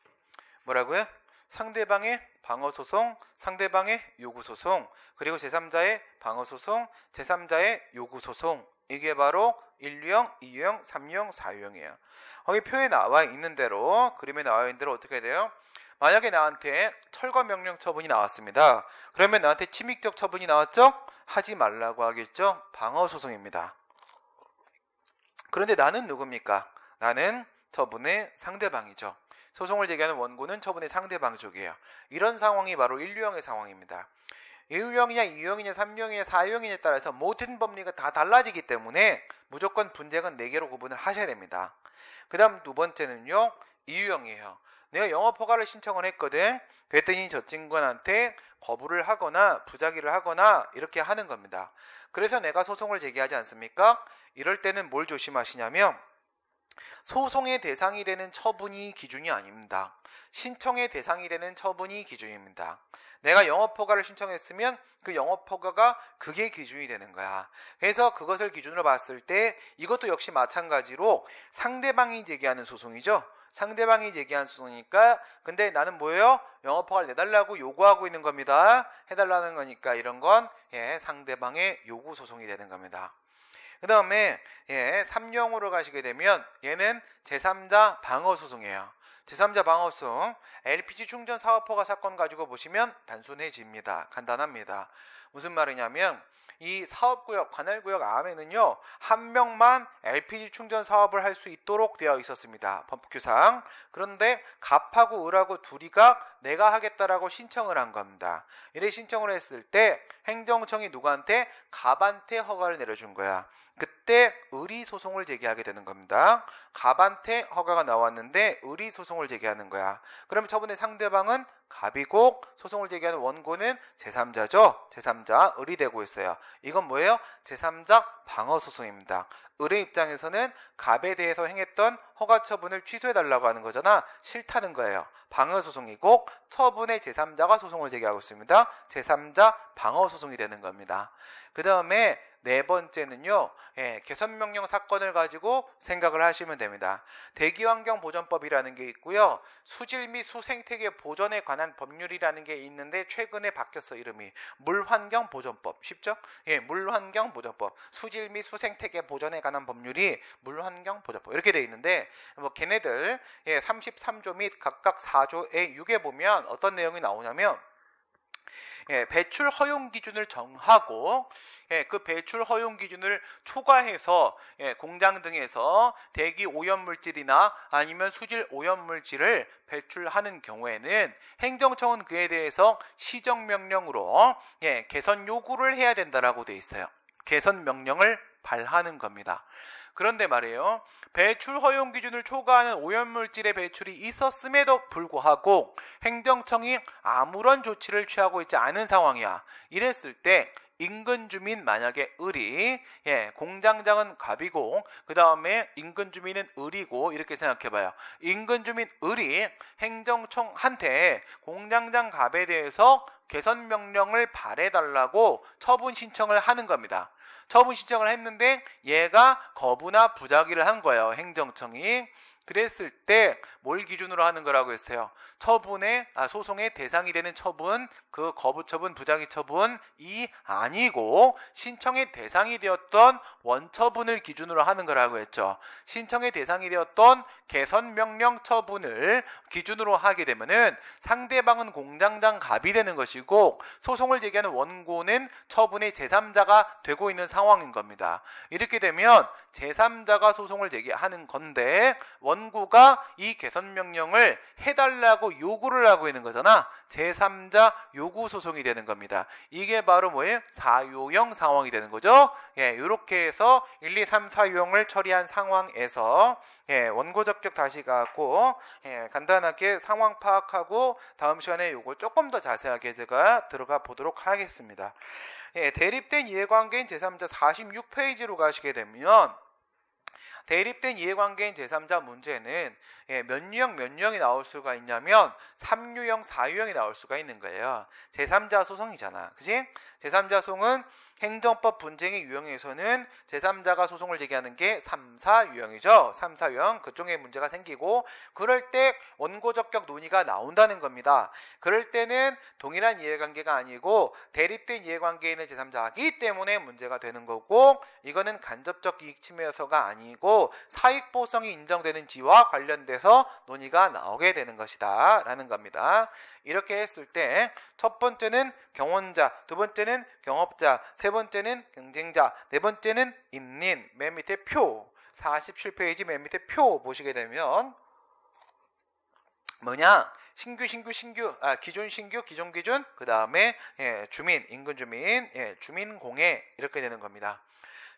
뭐라고요? 상대방의 방어 소송, 상대방의 요구 소송, 그리고 제3자의 방어 소송, 제3자의 요구 소송. 이게 바로 1유형, 2유형, 3유형, 4유형이에요. 거기 표에 나와 있는 대로, 그림에 나와 있는 대로 어떻게 돼요? 만약에 나한테 철거 명령 처분이 나왔습니다. 그러면 나한테 침익적 처분이 나왔죠? 하지 말라고 하겠죠? 방어 소송입니다. 그런데 나는 누굽니까? 나는 처분의 상대방이죠. 소송을 제기하는 원고는 처분의 상대방 쪽이에요. 이런 상황이 바로 1유형의 상황입니다. 1유형이냐 2유형이냐 3유형이냐 4유형이냐에 따라서 모든 법리가 다 달라지기 때문에 무조건 분쟁은 4개로 구분을 하셔야 됩니다. 그 다음 두 번째는요, 2유형이에요. 내가 영업허가를 신청을 했거든. 그랬더니 저 친구한테 거부를 하거나 부작위를 하거나 이렇게 하는 겁니다. 그래서 내가 소송을 제기하지 않습니까? 이럴 때는 뭘 조심하시냐면 소송의 대상이 되는 처분이 기준이 아닙니다. 신청의 대상이 되는 처분이 기준입니다. 내가 영업허가를 신청했으면 그 영업허가가 그게 기준이 되는 거야. 그래서 그것을 기준으로 봤을 때 이것도 역시 마찬가지로 상대방이 제기하는 소송이죠. 상대방이 제기한 소송이니까 근데 나는 뭐예요? 영업허가를 내달라고 요구하고 있는 겁니다. 해달라는 거니까 이런 건 상대방의 요구 소송이 되는 겁니다. 그 다음에 3형으로 가시게 되면 얘는 제3자 방어소송이에요. 제3자 방어소송 LPG 충전 사업허가 사건 가지고 보시면 단순해집니다. 간단합니다. 무슨 말이냐면 이 사업구역, 관할구역 안에는요 한 명만 LPG 충전 사업을 할 수 있도록 되어 있었습니다. 법규상. 그런데 갑하고 을하고 둘이가 내가 하겠다라고 신청을 한 겁니다. 이래 신청을 했을 때 행정청이 누구한테? 갑한테 허가를 내려준 거야. 그때 을이 소송을 제기하게 되는 겁니다. 갑한테 허가가 나왔는데 을이 소송을 제기하는 거야. 그러면 저번에 상대방은 갑이고 소송을 제기하는 원고는 제3자죠. 제3자 을이 되고 있어요. 이건 뭐예요? 제3자 방어소송입니다. 을의 입장에서는 갑에 대해서 행했던 허가 처분을 취소해달라고 하는 거잖아. 싫다는 거예요. 방어소송이고 처분의 제3자가 소송을 제기하고 있습니다. 제3자 방어소송이 되는 겁니다. 그 다음에 네 번째는요, 개선명령 사건을 가지고 생각을 하시면 됩니다. 대기환경보전법이라는 게 있고요, 수질 및 수생태계 보전에 관한 법률이라는 게 있는데 최근에 바뀌었어 이름이. 물환경보전법. 쉽죠? 물환경보전법. 수질 및 수생태계 보전에 관한 법률이 물환경보전법 이렇게 돼 있는데 뭐 걔네들 33조 및 각각 4조의 6에 보면 어떤 내용이 나오냐면 배출 허용 기준을 정하고 그 배출 허용 기준을 초과해서 공장 등에서 대기 오염물질이나 아니면 수질 오염물질을 배출하는 경우에는 행정청은 그에 대해서 시정명령으로 개선 요구를 해야 된다라고 돼 있어요. 개선 명령을 발하는 겁니다. 그런데 말이에요. 배출 허용 기준을 초과하는 오염물질의 배출이 있었음에도 불구하고 행정청이 아무런 조치를 취하고 있지 않은 상황이야. 이랬을 때 인근 주민 만약에 을이 공장장은 갑이고 그 다음에 인근 주민은 을이고 이렇게 생각해봐요. 인근 주민 을이 행정청한테 공장장 갑에 대해서 개선 명령을 발해달라고 처분 신청을 하는 겁니다. 처분 신청을 했는데 얘가 거부나 부작위를 한 거예요. 행정청이. 그랬을 때 뭘 기준으로 하는 거라고 했어요? 소송의 대상이 되는 처분, 그 거부 처분, 부작위 처분이 아니고 신청의 대상이 되었던 원처분을 기준으로 하는 거라고 했죠. 신청의 대상이 되었던 개선명령 처분을 기준으로 하게 되면은 상대방은 공장장 갑이 되는 것이고 소송을 제기하는 원고는 처분의 제3자가 되고 있는 상황인 겁니다. 이렇게 되면 제3자가 소송을 제기하는 건데 원고가 이 개선명령을 해달라고 요구를 하고 있는 거잖아. 제3자 요구 소송이 되는 겁니다. 이게 바로 뭐예요? 사유형 상황이 되는 거죠. 이렇게 해서 1, 2, 3, 4유형을 처리한 상황에서 원고 적격 다시 가고 간단하게 상황 파악하고 다음 시간에 요걸 조금 더 자세하게 제가 들어가 보도록 하겠습니다. 대립된 이해관계인 제3자 46페이지로 가시게 되면 대립된 이해관계인 제3자 문제는 몇 유형이 나올 수가 있냐면 3유형, 4유형이 나올 수가 있는 거예요. 제3자 소송이잖아. 그치? 제3자 소송은 행정법 분쟁의 유형에서는 제3자가 소송을 제기하는 게 3, 4유형이죠. 3, 4유형 그쪽에 문제가 생기고 그럴 때 원고적격 논의가 나온다는 겁니다. 그럴 때는 동일한 이해관계가 아니고 대립된 이해관계에 있는 제3자이기 때문에 문제가 되는 거고 이거는 간접적 이익 침해여서가 아니고 사익보상이 인정되는지와 관련돼서 논의가 나오게 되는 것이다 라는 겁니다. 이렇게 했을 때 첫 번째는 경원자, 두 번째는 경업자, 세 번째는 경쟁자, 네 번째는 인린. 맨 밑에 표 47페이지 맨 밑에 표 보시게 되면 뭐냐? 기존 신규, 기존 기준, 그 다음에 주민, 인근 주민, 주민 공해 이렇게 되는 겁니다.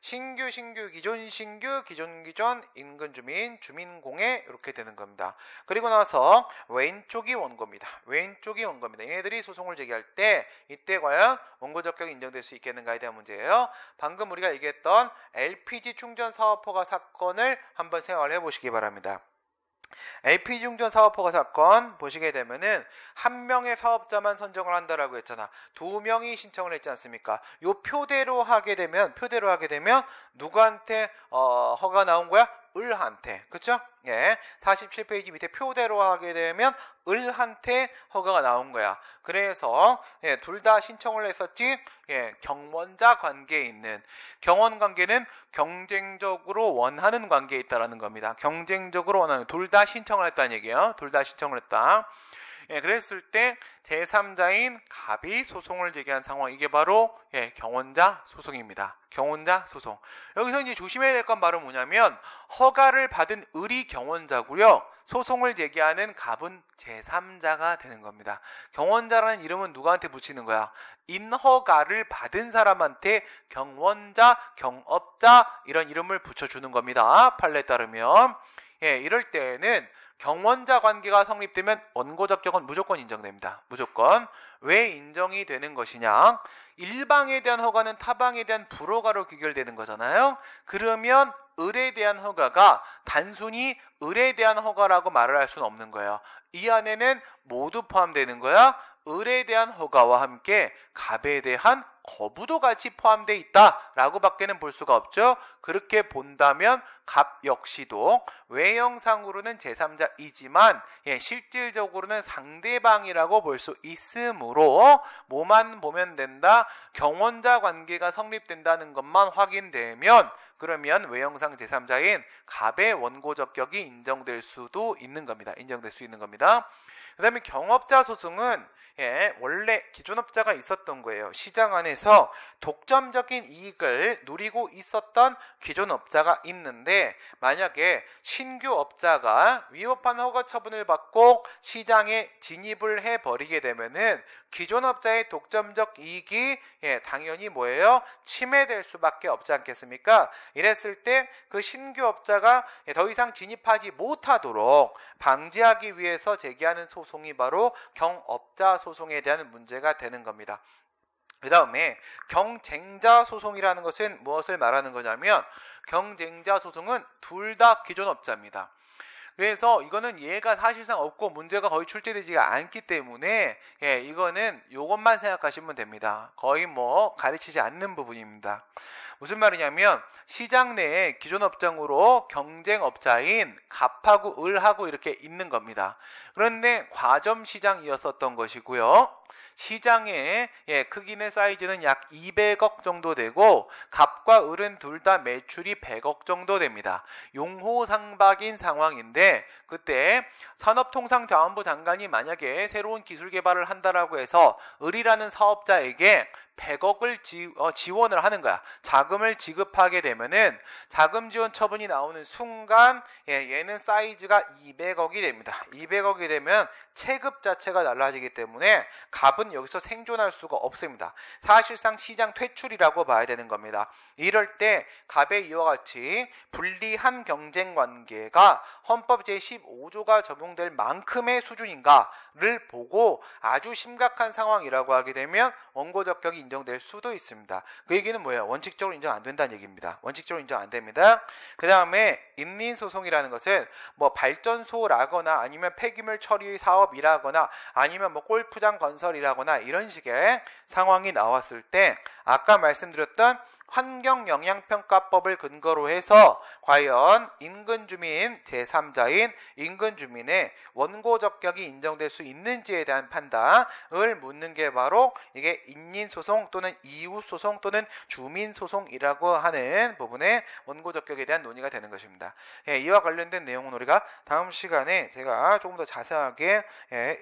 신규, 기존, 기존, 인근 주민, 주민공해 이렇게 되는 겁니다. 그리고 나서 왼쪽이 원고입니다. 얘네들이 소송을 제기할 때 이때 과연 원고 적격이 인정될 수 있겠는가에 대한 문제예요. 방금 우리가 얘기했던 LPG 충전 사업 허가 사건을 한번 생각을 해보시기 바랍니다. LPG 충전 사업 허가 사건 보시게 되면은 한 명의 사업자만 선정을 한다라고 했잖아. 두 명이 신청을 했지 않습니까? 요 표대로 하게 되면 누구한테 허가 나온 거야? 을한테. 그쵸? 예. 47페이지 밑에 표대로 하게 되면 을한테 허가가 나온 거야. 그래서 예, 둘 다 신청을 했었지. 예, 경원자 관계에 있는 경원 관계는 경쟁적으로 원하는 관계에 있다라는 겁니다. 경쟁적으로 원하는 둘 다 신청을 했다는 얘기예요. 둘 다 신청을 했다. 예, 그랬을 때 제3자인 갑이 소송을 제기한 상황, 이게 바로 예, 경원자 소송입니다. 경원자 소송. 여기서 이제 조심해야 될 건 바로 뭐냐면 허가를 받은 을이 경원자고요. 소송을 제기하는 갑은 제3자가 되는 겁니다. 경원자라는 이름은 누구한테 붙이는 거야? 인허가를 받은 사람한테 경원자, 경업자 이런 이름을 붙여주는 겁니다. 판례에 따르면. 예, 이럴 때에는 경원자 관계가 성립되면 원고 적격은 무조건 인정됩니다. 무조건. 왜 인정이 되는 것이냐? 일방에 대한 허가는 타방에 대한 불허가로 귀결되는 거잖아요. 그러면 을에 대한 허가가 단순히 을에 대한 허가라고 말을 할 수는 없는 거예요. 이 안에는 모두 포함되는 거야. 을에 대한 허가와 함께 갑에 대한 거부도 같이 포함되어 있다라고 밖에는 볼 수가 없죠. 그렇게 본다면 갑 역시도 외형상으로는 제3자이지만 예, 실질적으로는 상대방이라고 볼 수 있으므로 뭐만 보면 된다? 경원자 관계가 성립된다는 것만 확인되면 그러면 외형상 제3자인 갑의 원고 적격이 인정될 수도 있는 겁니다. 인정될 수 있는 겁니다. 그 다음에 경업자 소송은 예, 원래 기존업자가 있었던 거예요. 시장 안에서 독점적인 이익을 누리고 있었던 기존업자가 있는데 만약에 신규 업자가 위법한 허가 처분을 받고 시장에 진입을 해버리게 되면은 기존업자의 독점적 이익이 예, 당연히 뭐예요? 침해될 수밖에 없지 않겠습니까? 이랬을 때 그 신규 업자가 더 이상 진입하지 못하도록 방지하기 위해서 제기하는 소송이 바로 경업자 소송에 대한 문제가 되는 겁니다. 그 다음에 경쟁자 소송이라는 것은 무엇을 말하는 거냐면 경쟁자 소송은 둘 다 기존업자입니다. 그래서 이거는 예가 사실상 없고 문제가 거의 출제되지가 않기 때문에 예, 이거는 요것만 생각하시면 됩니다. 거의 뭐 가르치지 않는 부분입니다. 무슨 말이냐면 시장 내에 기존 업장으로 경쟁 업자인 갑하고 을하고 이렇게 있는 겁니다. 그런데 과점 시장이었었던 것이고요. 시장의 크기는 사이즈는 약 200억 정도 되고 갑과 을은 둘 다 매출이 100억 정도 됩니다. 용호상박인 상황인데 그때 산업통상자원부 장관이 만약에 새로운 기술 개발을 한다라고 해서 을이라는 사업자에게 100억을 지원을 하는 거야. 자금을 지급하게 되면은 자금 지원 처분이 나오는 순간 얘는 사이즈가 200억이 됩니다. 200억이 되면 체급 자체가 달라지기 때문에 갑은 여기서 생존할 수가 없습니다. 사실상 시장 퇴출이라고 봐야 되는 겁니다. 이럴 때 갑의 이와 같이 불리한 경쟁 관계가 헌법 제15조가 적용될 만큼의 수준인가를 보고 아주 심각한 상황이라고 하게 되면 원고 적격이 인정될 수도 있습니다. 그 얘기는 뭐예요? 원칙적으로 인정 안 된다는 얘기입니다. 원칙적으로 인정 안 됩니다. 그 다음에 인민소송이라는 것은 뭐 발전소라거나 아니면 폐기물 처리 사업이라거나 아니면 뭐 골프장 건설이라거나 이런 식의 상황이 나왔을 때 아까 말씀드렸던 환경영향평가법을 근거로 해서 과연 인근주민 제3자인 인근주민의 원고 적격이 인정될 수 있는지에 대한 판단을 묻는 게 바로 이게 인민소송 또는 이웃소송 또는 주민소송이라고 하는 부분의 원고 적격에 대한 논의가 되는 것입니다. 이와 관련된 내용은 우리가 다음 시간에 제가 조금 더 자세하게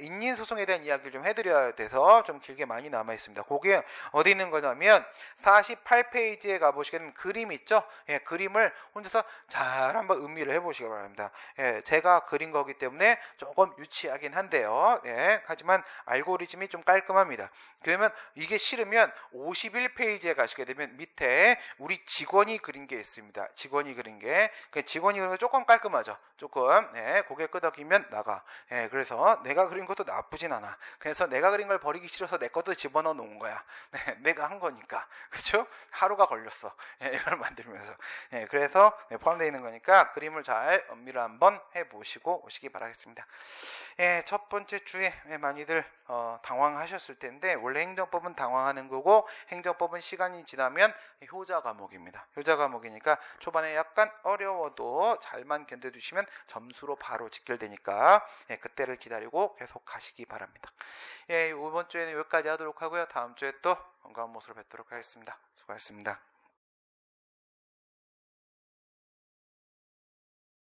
인민소송에 대한 이야기를 좀 해드려야 돼서 좀 길게 많이 남아 있습니다. 그게 어디 있는 거냐면 48페이지 페이지에 가보시게 되면 그림 있죠? 예, 그림을 혼자서 잘 한번 음미를 해보시기 바랍니다. 예, 제가 그린 거기 때문에 조금 유치하긴 한데요. 예, 하지만 알고리즘이 좀 깔끔합니다. 그러면 이게 싫으면 51페이지에 가시게 되면 밑에 우리 직원이 그린 게 있습니다. 직원이 그린 게. 직원이 그린 거 조금 깔끔하죠. 조금. 예, 고개 끄덕이면 나가. 예, 그래서 내가 그린 것도 나쁘진 않아. 그래서 내가 그린 걸 버리기 싫어서 내 것도 집어넣어 놓은 거야. 네, 내가 한 거니까. 그쵸? 하루가 걸렸어. 예, 이걸 만들면서. 예, 그래서 포함되어 있는 거니까 그림을 잘 음미를 한번 해보시고 오시기 바라겠습니다. 예, 첫 번째 주에 많이들 당황하셨을 텐데 원래 행정법은 당황하는 거고 행정법은 시간이 지나면 효자 과목입니다. 효자 과목이니까 초반에 약간 어려워도 잘만 견뎌두시면 점수로 바로 직결되니까 예, 그때를 기다리고 계속 가시기 바랍니다. 예, 이번 주에는 여기까지 하도록 하고요. 다음 주에 또 건강한 모습으로 뵙도록 하겠습니다. 수고하셨습니다.